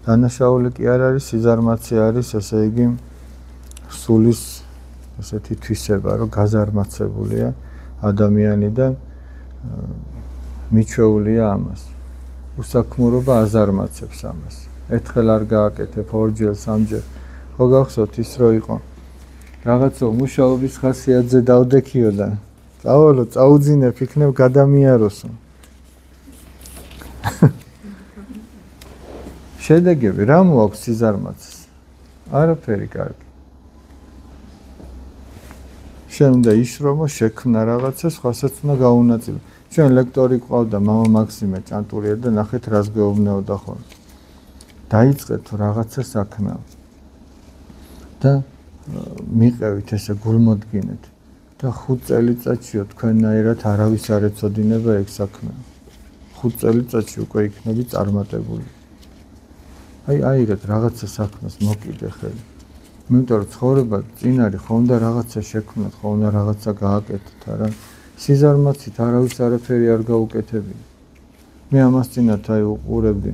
დანაშაული კი არ არის, სიზარმაცე არის, ესე იგი სულის ესეთი თვისება, რომ გაზარმაცებულია ადამიანი და მიჩვეულია ამას. უსაქმურობა აზარმაცებს ამას. ერთხელ არ გააკეთებ, ორჯერ, სამჯერ. ხო გახსოვთ ის რო იყო? რაღაცა მუშაობის ხასიათზე დავდექიო და წავალო, წაუძინებ, იქნებ გადამიაროსო. შედეგები რა მოაქვს სიზარმაცეს? არაფერი კარგი. შენ უნდა იშრომო, შექმნა რაღაცა, სხვასაც უნდა გაუნაწილო. ჩვენ ლექტორი ყავდა მამა მაქსიმე ჭანტურია და ნახეთ რას გეუბნებოდა ხოლმე. დაიწყეთ რაღაცა საქმე და მიყევით ესე გულმოდგინეთ და 5 წელიწადშიო თქვენნაირად არავის არ ეცოდინება ეგ საქმე. 5 წელიწადში უკვე იქნები წარმატებული. აიღეთ რაღაცა საქმეს მოკიდე ხელი. იმიტომ რომ ცხოვრება წინ არის, ხო უნდა რაღაცა შექმნათ, ხო უნდა რაღაცა გააკეთოთ, არა? სიზარმაცით არავის არაფერი არ გაუკეთებია. მე ამას წინათ აი უყურებდი.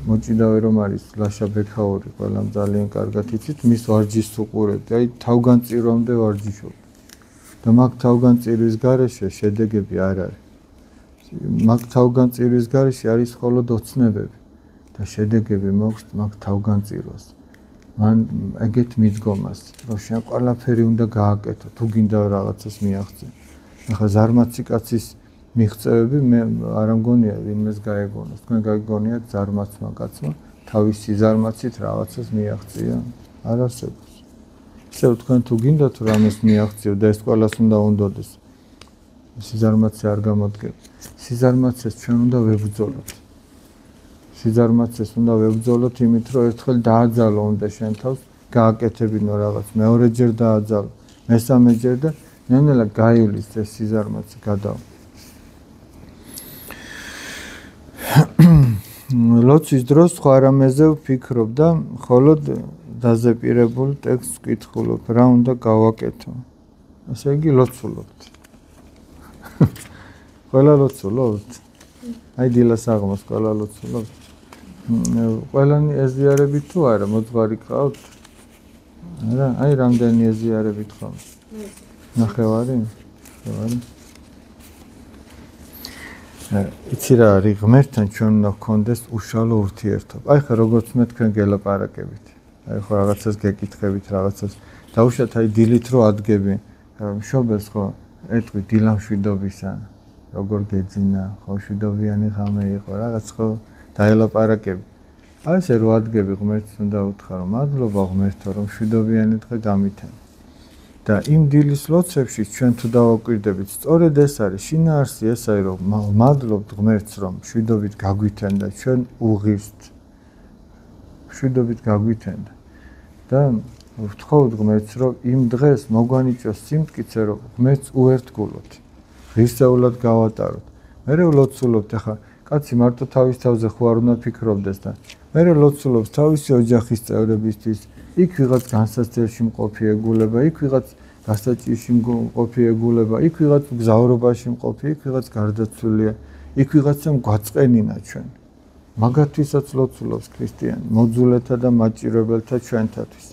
მოჭიდავე რომ არის ლაშა ბექაური, ყველამ ძალიან კარგად იცით, მის ვარჯიშს უყურებდი, აი თავგანწირვამდე ვარჯიშობდი. და მაგ თავგანწირვის გარეშე შედეგები არ არის. მაგ თავგანწირვის გარეშე არის მხოლოდ ოცნებები და შედეგები მოაქვს მაგ თავგანწირვას. მან ეგეთ მიდგომას, რომ შენ ყველაფერი უნდა გააკეთო, თუ გინდა რაღაცას მიაღწიო. ახლა ზარმაცი კაცის მიღწევები მე არ მგონია ვინმეს გაეგონოს. თქვენ გაიგონიათ ზარმაცმა კაცმა თავისი ზარმაცით რაღაცას მიაღწია? არ არსებობს. ისევ თქვენ თუ გინდათ რომ ამას მიაღწიო და ეს ყველას უნდა უნდოდეს. სიზარმაცე არ გამოდგება. სიზარმაცეს ჩვენ უნდა ვებრძოლოთ. სიზარმაცეს უნდა ვებრძოლოთ იმით, რომ ერთხელ დააძალო უნდა შენ თავს, გააკეთებინო რაღაც, მეორეჯერ დააძალო, მესამეჯერ და ნელა გაივლის ეს სიზარმაცე გადავა. ლოცვის დროს სხვა რამეზე ვფიქრობ და მხოლოდ დაზეპირებულ ტექსტს ვკითხულობ, რა უნდა გავაკეთო. ასე იგი ლოცულობთ. ყველა ლოცულობთ? აი დილას აღმოს ყველა ლოცულობთ. ყველანი ეზიარებით თუ არა, მოძღვარი ყავთ? არა, აი რამდენი ეზიარებით ხომ? ნახევარი? ნახევარი? იცი რა არის, ღმერთთან ჩვენ უნდა გქონდეს უშუალო ურთიერთობა. აი ხა როგორც მე თქვენ გელაპარაკებით. აი ხო რაღაცას გეკითხებით, რაღაცას დაუშვათ აი დილით რო ადგები, მშობელს ხო ეტყვი დილა მშვიდობისა, როგორ გეძინა, ხო მშვიდობიანი ღამე იყო, რაღაც ხო დაელაპარაკები. აი ესე რო ადგები ღმერთს უნდა უთხრა რომ მადლობა ღმერთო რომ მშვიდობიანი დღე გამითენა. და იმ დილის ლოცვებში ჩვენ თუ დავაკვირდებით, სწორედ ეს არის შინაარსი ეს არის რომ მადლობთ ღმერთს რომ მშვიდობით გაგვითენდა ჩვენ უღირსთ. მშვიდობით გაგვითენდა. და ვთხოვთ ღმერთს რომ იმ დღეს მოგვანიჭოს სიმტკიცე რომ ღმერთს უერთგულოთ. ღირსეულად გავატაროთ. მე ლოცულობთ ახლა კაცი მარტო თავის თავზე ხო არ უნდა ფიქრობდეს და მე ლოცულობს თავისი ოჯახის წევრებისთვის, იქ ვიღაც განსაცდელში მყოფი ეგულება, იქ ვიღაც გასაჭირში მყოფი ეგულება, იქ ვიღაც მგზავრობაში მყოფი, იქ ვიღაც გარდაცვლილია, იქ ვიღაცამ გვაწყენინა ჩვენ. მაგათვისაც ლოცულობს ქრისტიანი, მოძულეთა და მაჭირებელთა ჩვენთათვის.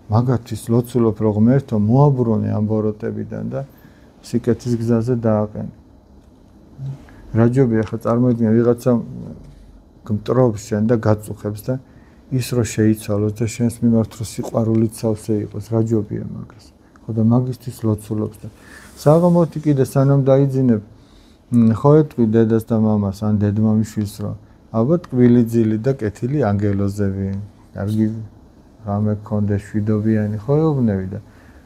მაგათვის ლოცულობ რომ ღმერთო მოაბრუნე ამ ბოროტებიდან და სიკეთის გზაზე დააყენე. რაჯობია ხა წარმოიდგინე ვიღაცა გმტრობს შენ და გაწუხებს და ის რო შეიცვალოს და შენს მიმართ რო სიყვარულით სავსე იყოს, რაჯობია მაგას. ხო და მაგისთვის ლოცულობს და საღამოთი კიდე სანამ დაიძინებ, ხო ეტყვი დედას და მამას ან დედმამიშვილს რომ ალბათ ტკბილი ძილი და კეთილი ანგელოზები, კარგი ღამე გქონდეს მშვიდობიანი, ხო ეუბნები და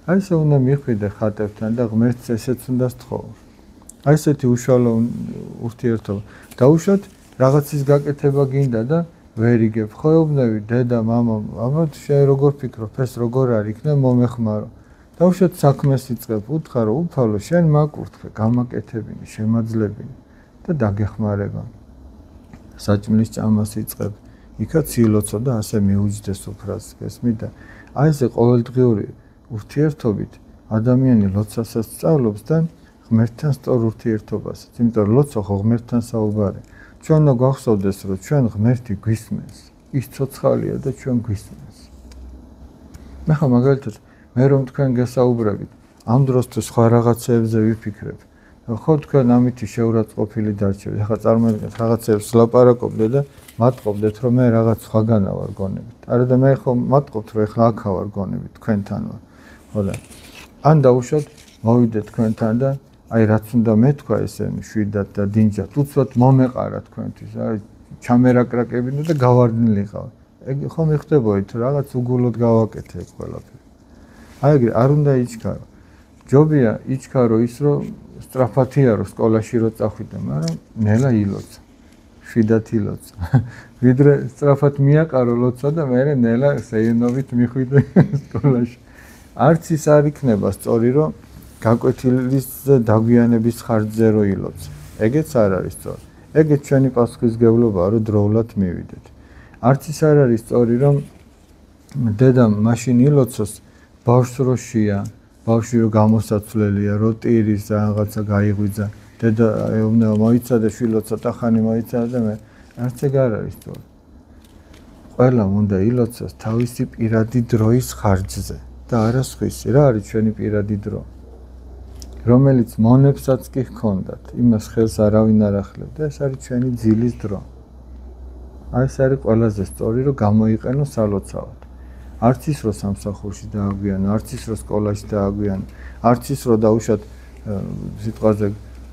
აი ესე უნდა მიხვიდე ხატებთან და ღმერთს ესეც უნდა სთხოვო. აი ესეთი უშუალო ურთიერთობა. დაუშვათ რაღაცის გაკეთება გინდა და ვერ იგებ. ხო ეუბნები დედა, მამა, ალბათ შენ როგორ ფიქრობ, ეს როგორ არის, იქნებ მომეხმარო. დაუშვათ საქმეს იწყებ, უთხარო, უფალო, შენ მაკურთხე, გამაკეთებინი, შემაძლებინი და დაგეხმარება. საჭმლის ჭამას იწყებ. იქაც ილოცო და ასე მიუჯდეს უფრას, გესმით და აი ესე ყოველდღიური ურთიერთობით ადამიანი ლოცვასაც სწავლობს და ღმერთთან სწორ ურთიერთობასაც, იმიტომ რომ ლოცვა ხო ღმერთთან საუბარი. ჩვენ უნდა გვახსოვდეს, რომ ჩვენ ღმერთი გვისმენს, ის ცოცხალია და ჩვენ გვისმენს. მე ხა მაგალითად მე რომ თქვენ გესაუბრებით, ამ დროს თუ სხვა რაღაცეებზე ვიფიქრებ, ხო თქვენ ამითი შეურაცხყოფილი დარჩებით. ახლა წარმოიდგინეთ რაღაცებს ლაპარაკობდე და მატყობდეთ რომ მე რაღაც სხვაგანა ვარ გონებით. არა და მე ხო მატყობთ რომ ახლა აქა ვარ გონებით, თქვენთან ვარ. ხო და ან დაუშვათ მოვიდეთ თქვენთან და აი რაც უნდა მეთქვა ესე შვიდად და დინჯად, უცბად მომეყარა თქვენთვის, აი ჩამერაკრაკებინო და გავარდნილიყავ. ეგ ხო მიხდებოდით რაღაც უგულოდ გავაკეთე ეს ყველაფერი. აი ეგრე არ უნდა იჩქარო. ჯობია იჩქარო ის რომ სწრაფათია რომ სკოლაში რო წახვიდე, მაგრამ ნელა ილოცა. შვიდად ილოცა. ვიდრე სწრაფად მიაყარო ლოცვა და მე ნელა სეირნობით მიხვიდე სკოლაში. არც ის არ იქნება სწორი რომ გაკვეთილის დაგვიანების ხარჯზე რო ილოცა. ეგეც არ არის სწორი. ეგეც ჩვენი პასუხისმგებლობაა რომ დროულად მივიდეთ. არც ის არ არის სწორი რომ დედამ მაშინ ილოცოს ბავშვს რო შია, ბავშვი რო გამოსაცვლელია, რო ტირის რაღაცა გაიღვიძა, დედა ეუბნება მოიცადე შვილო ცოტა ხანი მოიცადე და მე არც ეგ არ არის სწორი. ყველა უნდა ილოცოს თავისი პირადი დროის ხარჯზე და არა სხვისი. რა არის ჩვენი პირადი დრო? რომელიც მონებსაც კი ჰქონდათ, იმას ხელს არავინ არ ახლებდა, ეს არის ჩვენი ძილის დრო. აი ეს არის ყველაზე სწორი რომ გამოიყენო სალოცავად. არც ის რომ სამსახურში დააგვიანო, არც ის რომ სკოლაში დააგვიანო, არც ის რომ დაუშვათ სიტყვაზე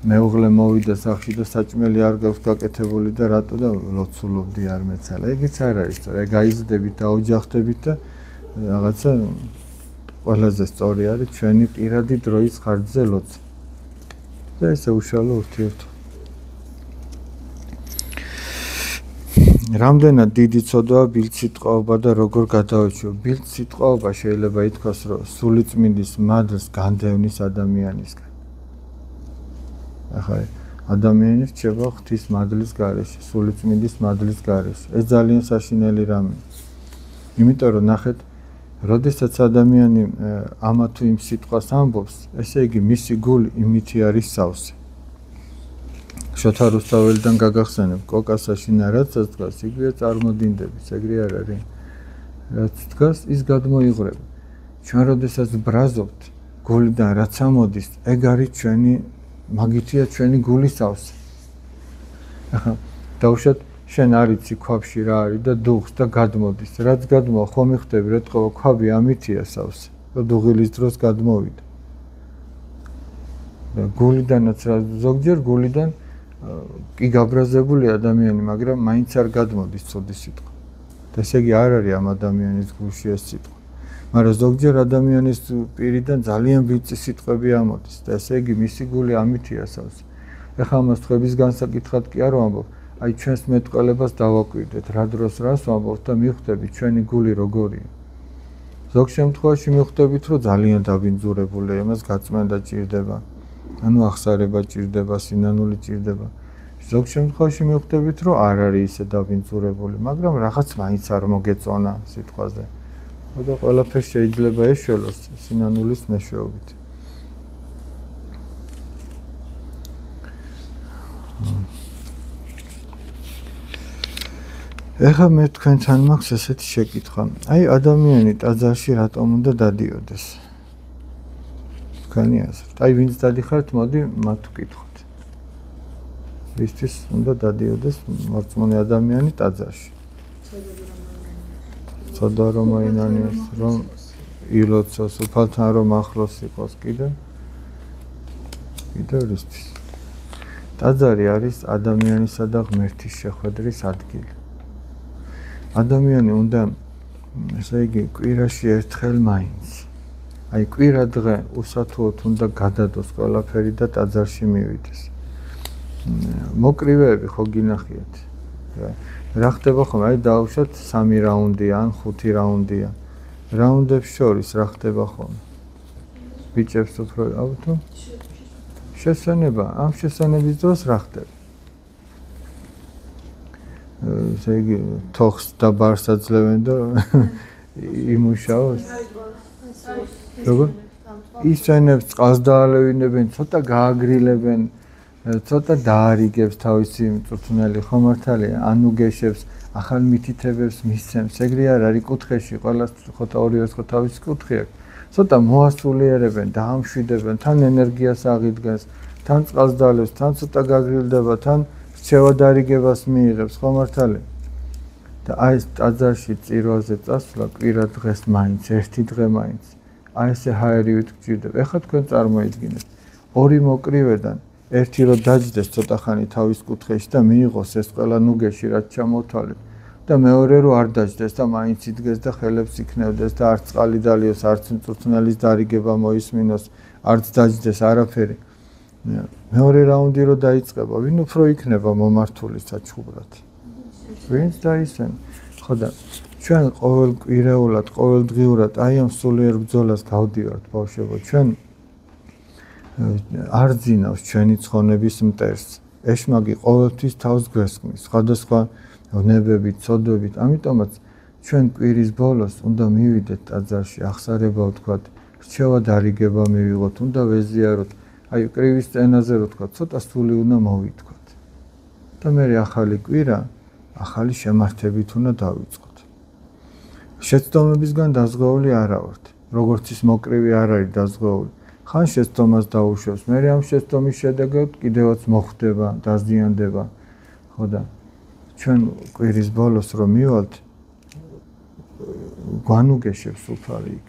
მეუღლე მოვიდა სახლში და საჭმელი არ გაქვს გაკეთებული და რატო და ლოცულობდი არ მეცალა. ეგიც არ არის სწორი. ეგ გაიზრდებით, დაოჯახდებით და რაღაცა ყველაზე სწორი არის ჩვენი პირადი დროის ხარჯზე ლოცვა. და ესე უშუალო ურთიერთობა. რამდენად დიდი ცოდვაა ბილდსიტყვაობა და როგორ გადააჩვეო? ბილდსიტყვაობა შეიძლება ითქვას, რომ სულიწმინდის მადლს განდევნის ადამიანისგან. ახლა ადამიანი რჩება ღვთის მადლის გარეშე, სულიწმინდის მადლის გარეშე. ეს ძალიან საშინელი რამეა. იმიტომ რომ ნახეთ, როდესაც ადამიანი ამა თუ იმ სიტყვას ამბობს, ესე იგი მისი გული იმითი არის სავსე. შოთა რუსთაველიდან გაგახსენებ, კოკასაში ნარადსაც დგას, იგივე წარმოდინდების, ეგრე არ არის. რაც დგას, ის გადმოიღრება. ჩვენ როდესაც ბრაზობთ, გულიდან რაც ამოდის, ეგ არის ჩვენი მაგითია ჩვენი გულის სავსე. ახლა დავუშვათ, შენ არ იცი ქვაბში რა არის და დუღს და გადმოდის. რაც გადმოვა, ხომ იხდები, რა თქმა უნდა, ქვაბი ამითია სავსე. და დუღილის დროს გადმოვიდა. და გულიდანაც რა ზოგჯერ გულიდან კი გაბრაზებული ადამიანი, მაგრამ მაინც არ გადმოდის ცუდი სიტყვა. და ესე იგი არ არის ამ ადამიანის გულში ეს სიტყვა. მაგრამ ზოგჯერ ადამიანის პირიდან ძალიან ბიჭი სიტყვები ამოდის და ესე იგი მისი გული ამითია სავსე. ეხლა ამას ხვების განსაკითხად კი არ ვამბობ, აი ჩვენს მეტყველებას დავაკვირდეთ, რა დროს რას ვამბობთ და მივხვდებით ჩვენი გული როგორია. ზოგ შემთხვევაში მივხვდებით, რომ ძალიან დაბინძურებულია, იმას გაწმენდა ჭირდება. ანუ ახსარება ჭირდება, სინანული ჭირდება. ზოგ შემთხვევაში მივხვდებით, რომ არ არის ისე დაბინძურებული, მაგრამ რაღაც მაინც არ მოგეწონა სიტყვაზე. და ყველაფერს შეიძლება ეშველოს სინანულის მეშვეობით. ეხლა მე თქვენთან მაქვს ესეთი შეკითხვა. აი ადამიანი ტაძარში რატომ უნდა დადიოდეს? თქვენი აზრით. აი ვინც დადიხართ, მოდი მათ ვკითხოთ. ვისთვის უნდა დადიოდეს მორწმუნე ადამიანი ტაძარში? ცოდა რომ აინანიოს, რომ ილოცოს, უფალთან რომ ახლოს იყოს კიდე რისთვის. ტაძარი არის ადამიანისა და ღმერთის შეხვედრის ადგილი. ადამიანი უნდა, ესე იგი, კვირაში ერთხელ მაინც. აი კვირა დღე უსათუოდ უნდა გადადოს ყველაფერი და ტაძარში მივიდეს. მოკრივეები ხო გინახიათ. რა ხდება ხომ? აი დავუშვათ 3 რაუნდია ან 5 რაუნდია. რაუნდებს შორის რა ხდება ხომ? ბიჭებს უფრო ავთო? შესანება, ამ შესანების დროს რა ხდება? ესე იგი, თოხს და ბარს აძლევენ და იმუშაოს. როგორ? ისენებს წყალს დაალევინებენ, ცოტა გააგრილებენ, ცოტა დაარიგებს თავისი მწვრთნელი ხო მართალია, ანუ გეშებს, ახალ მითითებებს მისცემს. ეგრე არ არის კუთხეში, ყველას ხოთა ორივეს ხო თავისი კუთხე აქვს. ცოტა მოასულიერებენ, დაამშვიდებენ, თან ენერგიას აღიდგენს, თან წყალს დაალევს, თან ცოტა გაგრილდება, თან რჩევა დარიგებას მიიღებს, ხო მართალია? და აი ეს ტაძარში წირვაზე წასვლა კვირა დღეს მაინც, ერთი დღე მაინც. აი ესე ჰაერივით გჭირდება. ეხლა თქვენ წარმოიდგინეთ, ორი მოკრივედან ერთი რო დაჯდეს ცოტა ხანი თავის კუთხეში და მიიღოს ეს ყველა ნუგეში რაც ჩამოთვალეთ და მეორე რო არ დაჯდეს და მაინც იდგეს და ხელებს იქნევდეს და არც წყალი დალიოს, არც მწვრთნელის დარიგება მოისმინოს, არც დაჯდეს არაფერი. მეორე რაუნდი რო დაიწყება, ვინ უფრო იქნება მომართული საჩუბრად? ვინც დაისვენ. ხო და ჩვენ ყოველ კვირეულად, ყოველდღიურად აი ამ სულიერ ბრძოლას გავდივართ ბავშვებო. ჩვენ არ ძინავს ჩვენი ცხონების მტერს. ეშმაგი ყოველთვის თავს გვესხმის, სხვადასხვა ვნებებით, ცოდვებით. ამიტომაც ჩვენ კვირის ბოლოს უნდა მივიდეთ ტაძარში, ახსარება ვთქვათ, რჩევა დარიგება მივიღოთ, უნდა ვეზიაროთ. აი კრივის სცენაზე რო ვთქვათ, ცოტა სული უნდა მოვითქვათ. და მე ახალი კვირა, ახალი შემართებით უნდა დავიწყოთ. შეცდომებისგან დაზღვეული არა ვართ. როგორც ის მოკრივი არ არის დაზღვეული. ხან შეცდომას დაუშვებს, მე ამ შეცდომის შედეგად კიდევაც მოხდება, დაზიანდება. ხო და ჩვენ კვირის ბოლოს რომ მივალთ, გვანუგეშებს უფალი იქ.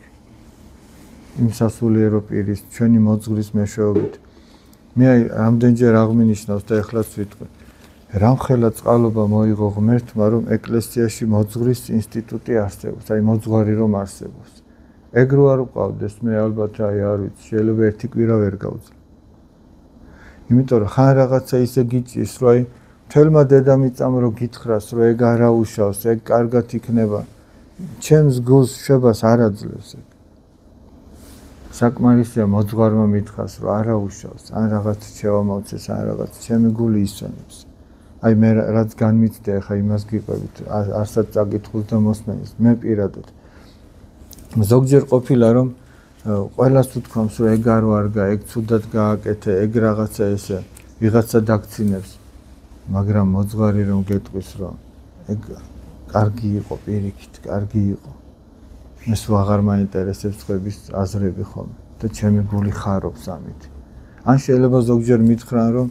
იმ სასულიერო პირის, ჩვენი მოძღვრის მეშვეობით. მე ამდენჯერ აღმინიშნავს და ეხლაც ვიტყვი. რამხელა წყალობა მოიღო ღმერთმა, რომ ეკლესიაში მოძღვრის ინსტიტუტი არსებობს, აი მოძღვარი რომ არსებობს. ეგ რო არ ვყავდეს, მე ალბათ აი არ ვიცი, შეიძლება ერთი კვირა ვერ გავძლე. იმიტომ რომ ხან რაღაცა ისე გიჭირს, რომ აი თელმა დედამიწამ რო გითხრას, რომ ეგ არა უშავს, ეგ კარგად იქნება. ჩემს გულს შვებას არ აძლევს ეგ. საკმარისია მოძღვარმა მითხრას, რომ არა უშავს, ან რაღაც შევამოვცეს, ან რაღაც ჩემი გული ისვენებს. აი მე რაც განმიცდე ახლა იმას გიყვებით, არსაც წაკითხულს და მოსმენს, მე პირადად. ზოგჯერ ყოფილა რომ ყველას უთქვამს, რომ ეგ არ ვარგა, ეგ ცუდად გააკეთე, ეგ რაღაცა ესე, ვიღაცა დაგცინებს. მაგრამ მოძღვარი რომ გეტყვის, რომ ეგ კარგი იყო პირიქით, კარგი იყო. ეს ვაღარ მაინტერესებს ხების აზრები ხოლმე და ჩემი გული ხარობს ამით. ან შეიძლება ზოგჯერ მითხრან, რომ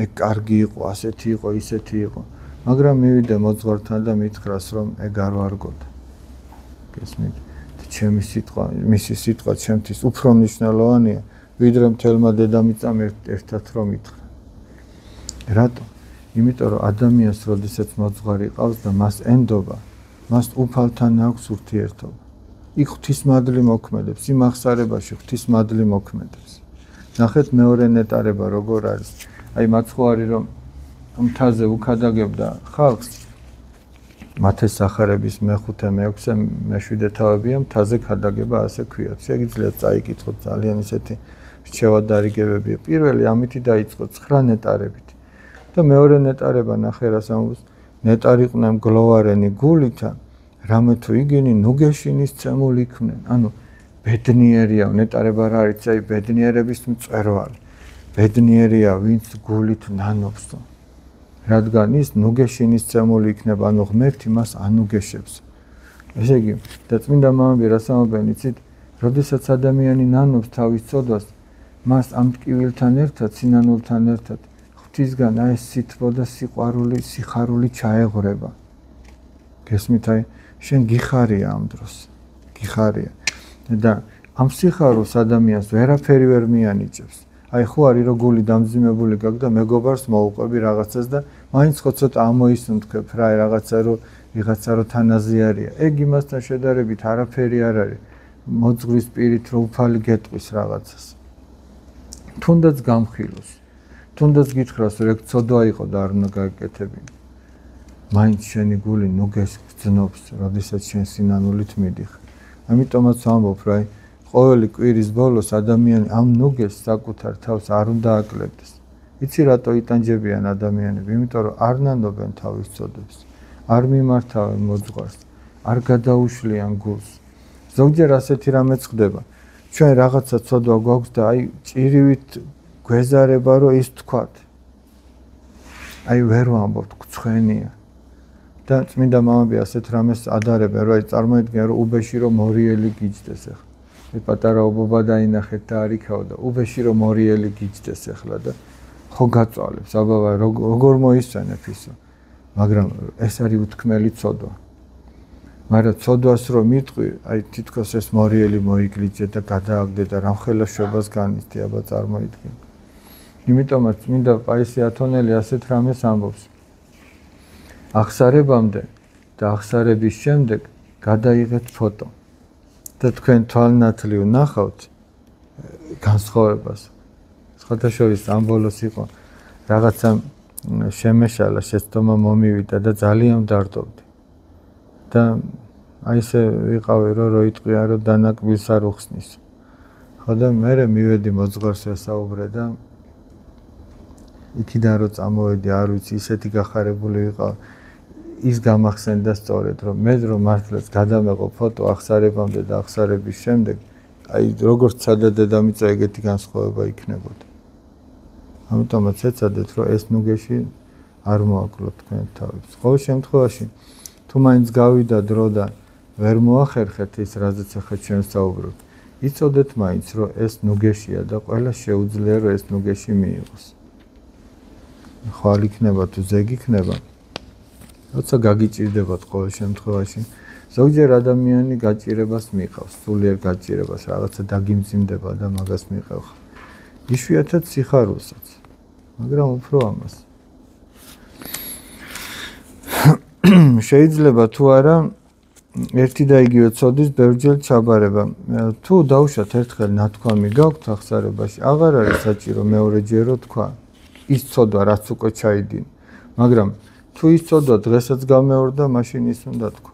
ეგ კარგი იყო, ასეთი იყო, ისეთი იყო. მაგრამ მივიდე მოძღვართან და მითხრას, რომ ეგ არ ვარგოთ. გესმით? ჩემი სიტყვა, მისი სიტყვა ჩემთვის უფრო მნიშვნელოვანია, ვიდრე მთელმა დედამიწამ ერთად რომ ითხრა. რატო? იმიტომ რომ ადამიანს როდესაც მოძღვარი ყავს და მას ენდობა, მას უფალთან აქვს ურთიერთობა. იქ ღვთისმადლი მოქმედებს, იმ ახსარებაში ღვთისმადლი მოქმედებს. ნახეთ მეორე ნეტარება როგორ არის. აი მაცხოვარი რომ მთაზე უქადაგებდა ხალხს, მათეს სახარების მე-5, მე-6, მე-7 თავებია მთაზე ქადაგება ასე ქვიათ. შეგიძლიათ წაიკითხოთ ძალიან ისეთი რჩევადარიგებებია. პირველი ამითი დაიწყო 9 ნეტარებით. და მეორე ნეტარება ნახე რას ამბობს, ნეტარიყვნენ გლოვარენი გულითა, რამე თუ იგინი ნუგეშინის წემული იქმნენ. ანუ ბედნიერია, ნეტარება რა არის, აი ბედნიერების მწვერვალი. ბედნიერია, ვინც გულით ნანობს. რადგან ის ნუგეშინის წემული იქნება, ანუ ღმერთი მას ანუგეშებს. ესე იგი, და წმინდა მამები რას ამბობენ, იცით, როდესაც ადამიანი ნანობს თავის ცოდვას, მას ამ ტკივილთან ერთად, სინანულთან ერთად ღვთისგან აი ეს სითბო და სიყვარული, სიხარული ჩაეღრება. გესმით, აი შენ გიხარია ამ დროს. გიხარია. და ამ სიხარულს ადამიანს ვერაფერი ვერ მიანიჭებს. აი ხო არის რომ გული დამძიმებული გაქვს და მეგობარს მოუყვები რაღაცას და მაინც ხო ცოტა ამოისუნთქებ რა რაღაცა რომ ვიღაცა რომ თანაზე არია. ეგ იმასთან შედარებით არაფერი არ არის. მოძღვრის პირით რომ უფალი გეტყვის რაღაცას. თუნდაც გამხილოს. თუნდაც გითხრას რომ ეგ ცოდვა იყო და არ უნდა გაეკეთებინა. მაინც შენი გული ნუგეს გძნობს, როდესაც შენ სინანულით მიდიხარ. ამიტომაც ვამბობ რა ყოველი კვირის ბოლოს ადამიანი ამ ნუგეს საკუთარ თავს არ უნდა აკლებდეს. იცი რატო იტანჯებიან ადამიანები? იმიტომ რომ არ ნანობენ თავის ცოდვებს, არ მიმართავენ მოძღვარს, არ გადაუშლიან გულს. ზოგჯერ ასეთი რამეც ხდება. ჩვენ რაღაცა ცოდვა გვაქვს და აი ჭირივით გვეზარება რომ ის თქვათ. აი ვერ ვამბობთ, გცხვენია. და წმინდა მამები ასეთ რამეს ადარებენ, რომ აი წარმოიდგინე რომ უბეში რომ მორიელი გიჯდეს ახლა. პატარა ობობა დაინახეთ და არ იქაო და უბეში რომ მორიელი გიჯდეს ახლა და ხო გაწვალებს აბა როგორ მოისვენებ ისო. მაგრამ ეს არის უთქმელი ცოდვა. მაგრამ ცოდვას რომ მიტყვი, აი თითქოს ეს მორიელი მოიგლიჯე და გადააგდე და რამხელა შვებას განიცდი, აბა წარმოიდგინე. იმიტომაც წმინდა პაისი ათონელი ასეთ რამეს ამბობს. ახსარებამდე და ახსარების შემდეგ გადაიღეთ ფოტო. და თქვენ თვალნათლი ვნახავთ განსხვავებას. სხვათა შორის ამ ბოლოს იყო რაღაცა შემეშალა, შეცდომა მომივიდა და ძალიან დარდობდი. და აი ესე ვიყავი რომ როიტყვია რომ დანაკლისს არ უხსნის. ხო და მე მივედი მოძღვარს ვესაუბრე და იქიდან რომ წამოვედი, არ ვიცი, ისეთი გახარებული ვიყავ. ის გამახსენდა სწორედ რომ მე რომ მართლაც გადამეყო ფოტო ახსარებამდე და ახსარების შემდეგ, აი როგორც ცადა დედამიწა ეგეთი განსხვავება იქნებოდა. ამიტომაც ეცადეთ რომ ეს ნუგეში არ მოაკლოთ თქვენ თავებს. ყოველ შემთხვევაში თუ მაინც გავიდა დრო და ვერ მოახერხეთ ის რაზეც ახლა ჩვენ საუბრობთ, იცოდეთ მაინც რომ ეს ნუგეშია და ყველა შეუძლია რომ ეს ნუგეში მიიღოს. ხვალ იქნება თუ ზეგ იქნება, როცა გაგიჭირდებათ ყოველ შემთხვევაში, ზოგჯერ ადამიანი გაჭირებას მიყავს, სულიერ გაჭირებას, რაღაცა დაგიმძიმდება და მაგას მიყევ. იშვიათად სიხარულსაც, მაგრამ უფრო ამას. შეიძლება თუ არა ერთი და იგივე ცოდვის ბევრჯერ ჩაბარება. თუ დავუშვათ ერთხელ ნათქვამი გაქვთ ახსარებაში, აღარ არის საჭირო მეორეჯერო თქვა. ის ცოდვა რაც უკვე ჩაიდინა. მაგრამ თუ ის ცოდვა დღესაც გამეორდა, მაშინ ის უნდა თქვა.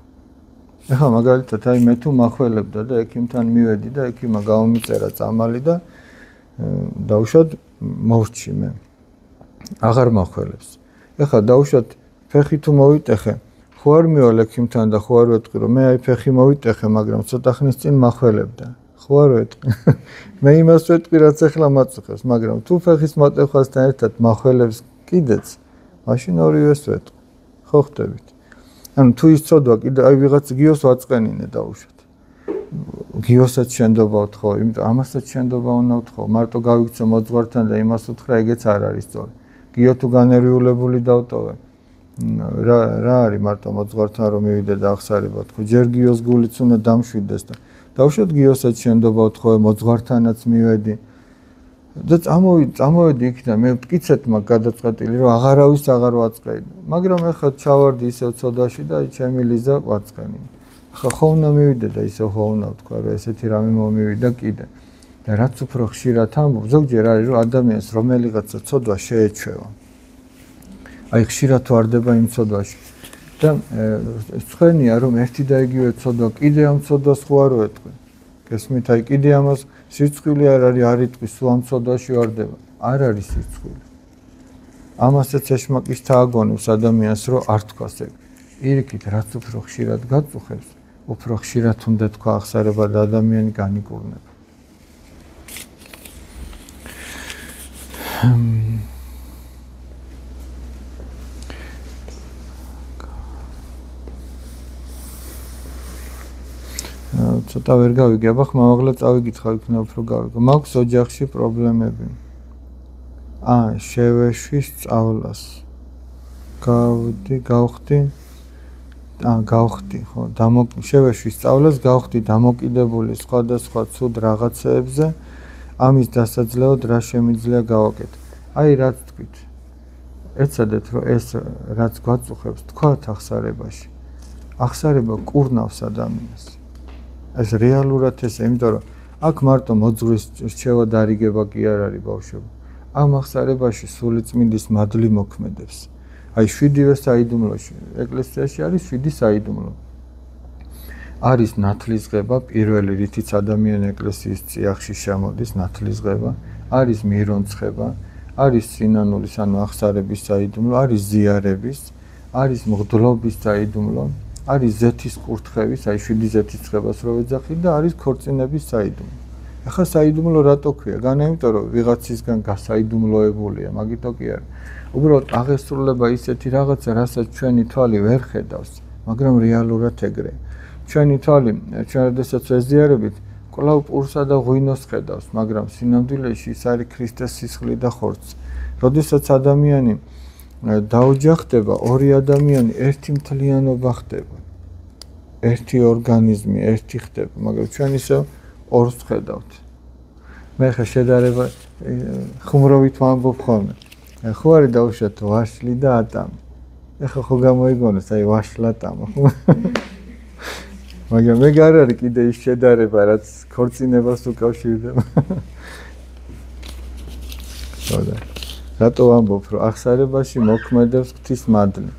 ეხლა მაგალითად აი მე თუ მახველებდა და ექიმთან მივედი და ექიმა გამომიწერა წამალი და დავუშვათ მოვჭი მე. აღარ მახველებს. ეხლა დავუშვათ ფეხი თუ მოვიტეხე, ხო არ მივალ ექიმთან და ხო არ ვეტყვი რომ მე აი ფეხი მოვიტეხე, მაგრამ ცოტა ხნის წინ მახველებდა. ხო არ ვეტყვი. მე იმას ვეტყვი რაც ახლა მაწუხებს, მაგრამ თუ ფეხის მოტეხვასთან ერთად მახველებს კიდეც, მაშინ ორივეს ვეტყვი. ხო ხდებით? ანუ თუ ის ცოდვა კიდე აი ვიღაც გიოს ვაწყენინე დავუშვათ. გიოსაც შენდობა ვთხოვ, იმიტომ ამასაც შენდობა უნდა ვთხოვ, მარტო გავიქცე მოძღვართან და იმას უთხრა, ეგეც არ არის სწორი. გიო თუ განერვიულებული დავტოვე. რა არის მარტო მოძღვართან რომ მივიდე და აღსარება თქო, ჯერ გიოს გულიც უნდა დამშვიდეს და დავუშვათ გიოსაც შენდობა ვთხოვ, მოძღვართანაც მივედი. და წამოვედი იქიდან, მე ვტკიცეთ მაგ გადაწყვეტილი რომ აღარავის აღარ ვაწყენი. მაგრამ ახლა ჩავარდი ისევ ცოდვაში და აი ჩემი ლიზა ვაწყენი. ახლა ხო უნდა მივიდე და ისევ ხო უნდა ვთქვა რომ ესეთი რამე მომივიდა კიდე. და რაც უფრო ხშირად ამბობ, ზოგჯერ არის რომ ადამიანს რომელიღაცა ცოდვა შეეჩვევა. აი ხშირად ვარდება იმ ცოდვაში. და ცხენია რომ ერთი და იგივე ცოდვა კიდე ამ ცოდვას ხო არ ვეტყვი. გესმით, აი კიდე ამას სირცხვილი არ არის, არ იტყვის, სულ ამ ცოდვაში ვარდება. არ არის სირცხვილი. ამასაც ეშმაკის თააგონებს ადამიანს, რომ არ თქვას ეგ. პირიქით, რაც უფრო ხშირად გაწუხებს, უფრო ხშირად უნდა თქვა აღსარება და ადამიანი განიკურნება. ცოტა ვერ გავიგე, აბა ხმამაღლა წავიკითხავ, იქნება უფრო გავიგო. მაქვს ოჯახში პრობლემები. შევეშვი სწავლას. გავხდი, ხო, შევეშვი სწავლას, გავხდი დამოკიდებული სხვადასხვა ცუდ რაღაცეებზე. ამის დასაძლევად რა შემიძლია გავაკეთო? აი რაც თქვით. ეცადეთ რომ ეს რაც გვაწუხებს, თქვათ აღსარებაში. აღსარება კურნავს ადამიანს. ეს რეალურად ესე, იმიტომ რომ აქ მარტო მოძღვრის რჩევა დარიგება კი არ არის ბავშვებო. ამ აღსარებაში სულიწმინდის მადლი მოქმედებს. აი 7-ვე საიდუმლოში, ეკლესიაში არის 7 საიდუმლო. არის ნათლისღება, პირველი რითიც ადამიანი ეკლესიის წიაღში შემოდის, ნათლისღება, არის მირონცხება, არის სინანულის, ანუ აღსარების საიდუმლო, არის ზიარების, არის მღვდლობის საიდუმლო. არის ზეთის კურთხევის, აი 7 ზეთის ცხებას რო ეძახი და არის ქორწინების საიდუმლო. ახლა საიდუმლო რატო ქვია? განა იმიტომ რომ ვიღაცისგან გასაიდუმლოებულია, მაგიტო კი არა. უბრალოდ აღესრულება ისეთი რაღაცა, რასაც ჩვენი თვალი ვერ ხედავს, მაგრამ რეალურად ეგრე. ჩვენი თვალი, ჩვენ როდესაც ვეზიარებით, კვლავ პურსა და ღვინოს ხედავს, მაგრამ სინამდვილეში ის არის ქრისტეს სისხლი და ხორცი. როდესაც ადამიანი დაოჯახდება, ორი ადამიანი ერთი მთლიანობა ხდება. ერთი ორგანიზმი, ერთი ხდება, მაგრამ ჩვენ ისევ ორს ხედავთ. მე ხა შედარება ხუმრობით ვამბობ ხოლმე. ხო არის დავუშვათ ვაშლი და ატამი. ეხლა ხო გამოიგონოს, აი ვაშლატამა. მაგრამ მე არ არის კიდე ის შედარება, რაც ქორწინებას უკავშირდება. ხოდა რატო ვამბობ, რომ აღსარებაში მოქმედებს ღვთის მადლი,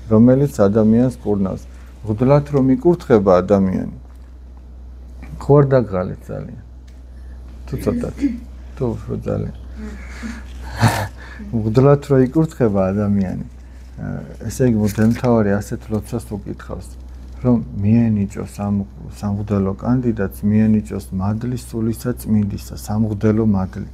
რომელიც ადამიანს კურნავს. ღვდლად რომ იკურთხება ადამიანი, ხო არ დაგღალეთ ძალიან. თუ ცოტათ, თუ უფრო ძალიან. ღვდლად რომ იკურთხება ადამიანი, ესე იგი მუდმივი ასეთ ლოცვას უკითხავს, რომ მიენიჭოს სამღვდელო კანდიდატს, მიენიჭოს მადლის სულისა წმინდისა, სამღვდელო მადლი.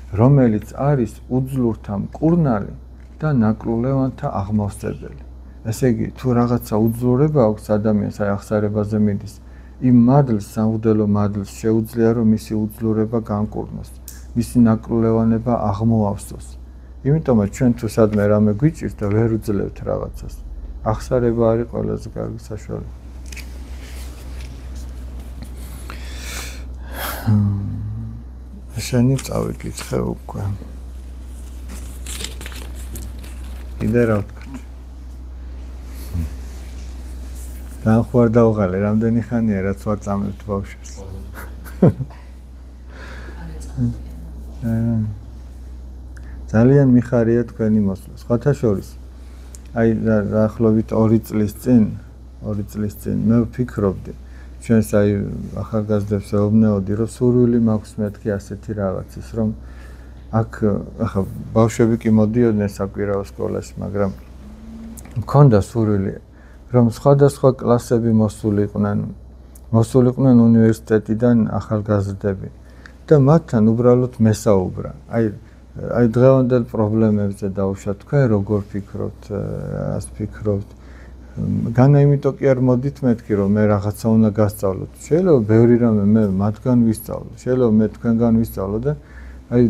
რომელიც არის უძლურთა მკურნალი და ნაკრულევანთა აღმავსებელი. ესე იგი, თუ რაღაცა უძლურება აქვს ადამიანს, აი აღსარებაზე მიდის, იმ მადლს, სამღვდელო მადლს შეუძლია, რომ მისი უძლურება განკურნოს, მისი ნაკრულევანება აღმოავსოს. იმიტომაც ჩვენ თუ სადმე რამე გვიჭირს და ვერ უძლევთ რაღაცას, აღსარება არის ყველაზე კარგი საშუალება. შენი წავიკითხე უკვე. კიდე რა ვთქვათ? რან ხო არ დავღალე, რამდენი ხანია რაც ვაწამებთ ბავშვებს. ძალიან მიხარია თქვენი მოსვლა. სხვათა შორის აი დაახლოებით 2 წლის წინ მე ვფიქრობდი ჩვენს აი ახალგაზრდებს ეუბნეოდი რომ სურვილი მაქვს მეთქი ასეთი რაღაცის რომ აქ ახლა ბავშვები კი მოდიოდნენ საკვირაო სკოლაში მაგრამ მქონდა სურვილი რომ სხვადასხვა კლასები მოსულიყვნენ უნივერსიტეტიდან ახალგაზრდები და მათთან უბრალოდ მესაუბრა აი დღევანდელ პრობლემებზე დავუშვათ თქვენ როგორ ფიქრობთ რას ფიქრობთ განა იმიტომ კი არ მოდით მეთქი რომ მე რაღაცა უნდა გასწავლოთ შეიძლება ბევრი რამე მე მათგან ვისწავლო შეიძლება მე თქვენგან ვისწავლო და აი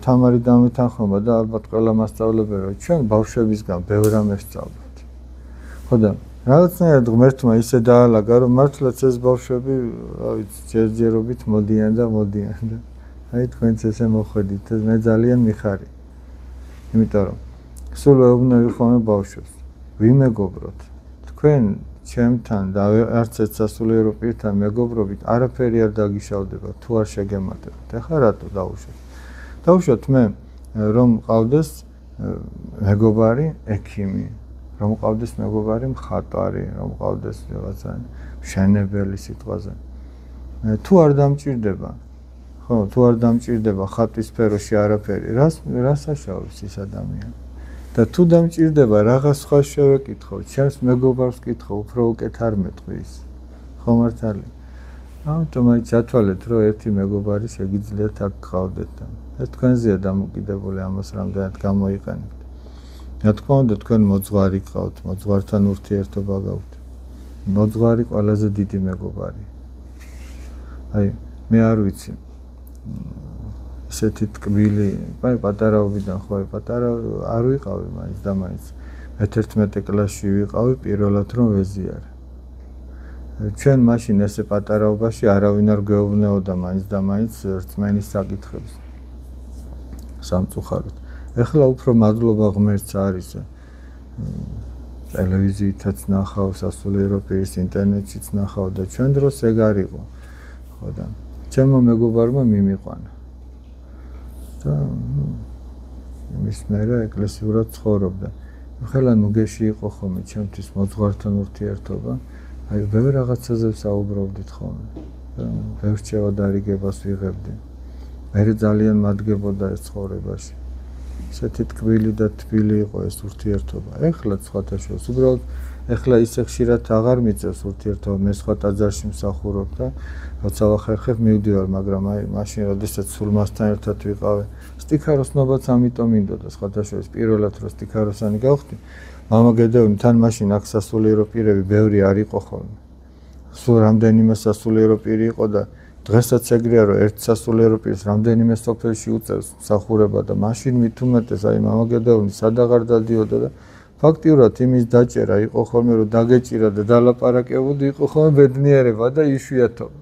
თამარი დამეთანხმება და ალბათ ყველა მასწავლებელი რომ ჩვენ ბავშვებისგან ბევრ რამეს ვსწავლოთ ხო და რაღაცნაირად ღმერთმა ისე დაალაგა რომ მართლაც ეს ბავშვები რა ვიცი ჯერჯერობით მოდიან და აი თქვენც ესე მოხვედით მე ძალიან მიხარი იმიტომ რომ სულ ეუბნები ხოლმე ბავშვებს ვიმეგობროთ თქვენ ჩემთან და არც ერთ სასულიერო პირთან მეგობრობით არაფერი არ დაგიშავდება თუ არ შეგემატებთ ეხლა რატო დავუშვათ მე რომ მყავდეს მეგობარი ექიმი რომ მყავდეს მეგობარი მხატვარი რომ მყავდეს რაღაცა მშენებელი სიტყვაზე თუ არ დამჭირდება ხო თუ არ დამჭირდება ხატვის სფეროში არაფერი რას აშავებს ის ადამიანი და თუ დამჭირდება რაღაც სხვა შევეკითხო ჩემს მეგობარს კითხო უფრო უკეთ არ მეტყვის ხო მართალია ამიტომ აი ჩათვალეთ რომ ერთი მეგობარი შეგიძლიათ აქ გყავდეთ და ეს თქვენზეა დამოკიდებული ამას რამდენად გამოიყენებთ რა თქმა უნდა თქვენ მოძღვარი გყავთ მოძღვართან ურთიერთობა გაქვთ მოძღვარი ყველაზე დიდი მეგობარი აი მე არ ვიცი ესეთი ტკბილი აი პატარაობიდან ხო აი პატარა არ ვიყავი მაინც და მაინც მე-11 კლასში ვიყავი პირველად რომ ვეზიარე ჩვენ მაშინ ესე პატარაობაში არავინ არ გვეუბნეოდა მაინც და მაინც რწმენის საკითხებს სამწუხაროდ ეხლა უფრო მადლობა ღმერთს არის ტელევიზიითაც ნახავ სასულიერო პირის ინტერნეტშიც ნახავ და ჩვენ დროს ეგ არ იყო ხო და ჩემო მეგობარმა მიმიყვანა და იმის მერე ეკლესიურად ცხოვრობდა ხელა ნუგეში იყო ხოლმე ჩემთვის მოძღვართან ურთიერთობა აი ბევრ რაღაცაზე საუბრობდით ხოლმე ბევრ შევადარიგებას ვიღებდი მე ძალიან მადგებოდა ეს ცხოვრებაში ესეთი ტკბილი და თბილი იყო ეს ურთიერთობა ეხლა სხვათა შორის უბრალოდ ეხლა ისე ხშირად აღარ მიწევს ურთიერთობა მე სხვა ტაძარში მსახურობ და როცა ვახერხებ მივდივარ მაგრამ აი მაშინ როდესაც სულ მასთან ერთად ვიყავე სტიქაროსნობაც ამიტომ მინდოდა სხვათა შორის პირველად რომ სტიქაროსანი გავხდი მამა გედევნი თან მაშინ აქ სასულიერო პირები ბევრი არ იყო ხოლმე სულ რამდენიმე სასულიერო პირი იყო და დღესაც ეგრეა რომ ერთ სასულიერო პირს რამდენიმე სოფელში უწევს მსახურება და მაშინ მით უმეტეს აი მამა გედევნი სადაღარ დადიოდა და ფაქტიურად იმის დაჭერა იყო ხოლმე რომ დაგეჭირა და დალაპარაკებოდი იყო ხოლმე ბედნიერება და იშვიათობა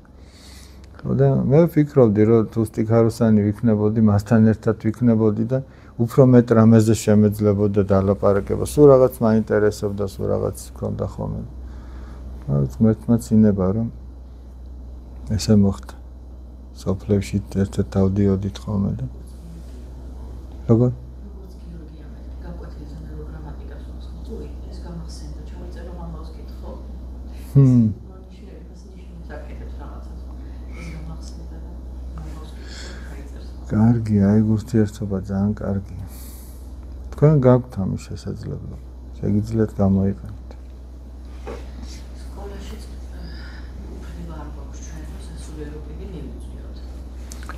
ხო და მე ვფიქრობდი რომ თუ სტიქაროსანი ვიქნებოდი მასთან ერთად ვიქნებოდი და უფრო მეტ რამეზე შემეძლებოდა დალაპარაკება სულ რაღაც მაინტერესებდა სულ რაღაც ჰქონდა ხოლმე მაგრამ ღმერთმა წინება რომ ესე მოხდა სოფლებში ერთად დავდიოდით ხოლმე და როგორ კარგი აი ურთიერთობა ძალიან კარგია თქვენ გაქვთ ამის შესაძლებლობა შეგიძლიათ გამოიყენოთ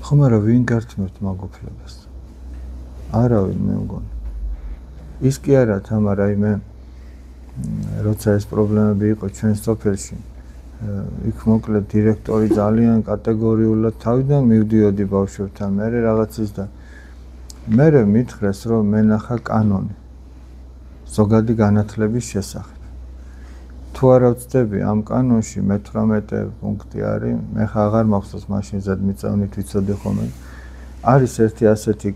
ხომ არა ვინ გართმევთ მაგოფლებას არავინ მე მგონი ის კი არა თამარ აი მე როცა ეს პრობლემები იყო ჩვენ სოფელში იქ მოკლედ დირექტორი ძალიან კატეგორიულად თავიდან მივდიოდი ბავშვებთან მე რაღაცის და მე მითხრეს რომ მენახა კანონი ზოგადი განათლების შესახებ თუ არა ვწდები ამ კანონში მე-18 პუნქტი არის მე ხა აღარ მახსოვს მაშინ ზედ მიწევნით ვიცოდი ხოლმე არის ერთი ასეთი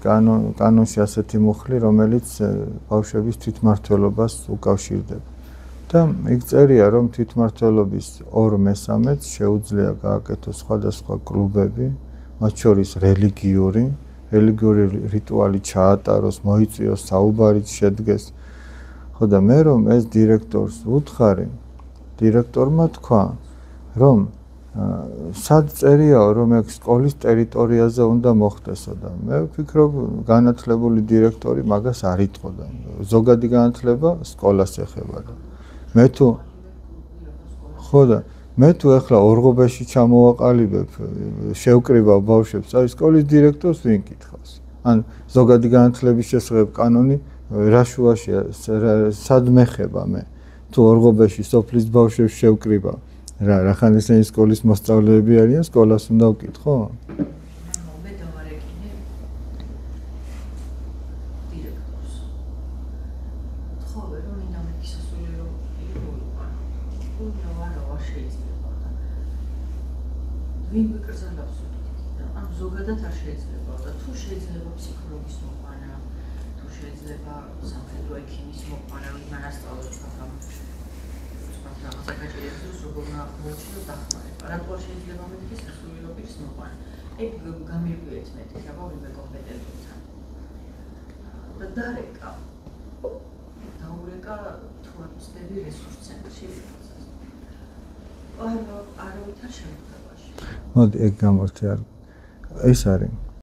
კანონში ასეთი მუხლი რომელიც ბავშვების თვითმმართველობას უკავშირდება და იქ წერია რომ თვითმმართველობის 2/3-ს შეუძლია გააკეთოს სხვადასხვა კლუბები მათ შორის რელიგიური რელიგიური რიტუალი ჩაატაროს, მოიწვიოს, საუბარიც შედგეს. ხო და მე რომ ეს დირექტორს ვუთხარი, დირექტორმა თქვა, რომ სად წერიაო, რომ ეგ სკოლის ტერიტორიაზე უნდა მოხდესო და მე ვფიქრობ, განათლებული დირექტორი მაგას არ იტყოდა. ზოგადი განათლება სკოლას ეხება და მე თუ ხო და მე თუ ახლა ორღობაში ჩამოვაყალიბებ, შევკრივავ ბავშვებს, აი სკოლის დირექტორს ვინ კითხავს? ან ზოგადი განათლების შესახებ კანონი რა შუაშია, სად მეხება მე? თუ ორღობაში სოფლის ბავშვებს შევკრივავ, რახან ესენი სკოლის მოსწავლეები არიან, სკოლას უნდა ვკითხო? მე დავარეკინე დირექტორს. თხოვე რომ მინდა მე გისასვლელი რომ იყვანო. რა შეიძლება და ვინ გეკრძალავს და ამ ზოგადად არ შეიძლება და თუ შეიძლება ფსიქოლოგის მოყვანა, თუ შეიძლება სამხედრო ექიმის მოყვანა, რომ მან ასწავლოს მაგრამ რაღაცა გაჭირებს როგორ აღმოჩნდა დახმარება. რატო შეიძლება მეთქის სასულიერობის მოყვანა? ეგ გამირგვიეთ მეთქი, აბა ვინმე კომპეტენტურთან. და დარეკა. დაურეკა თუ არ ვწდები რესურს ცენტრში ვიყავსას. არავითარ შემთხვევაში. მოდი ეგ გამორთი არ. ეს არის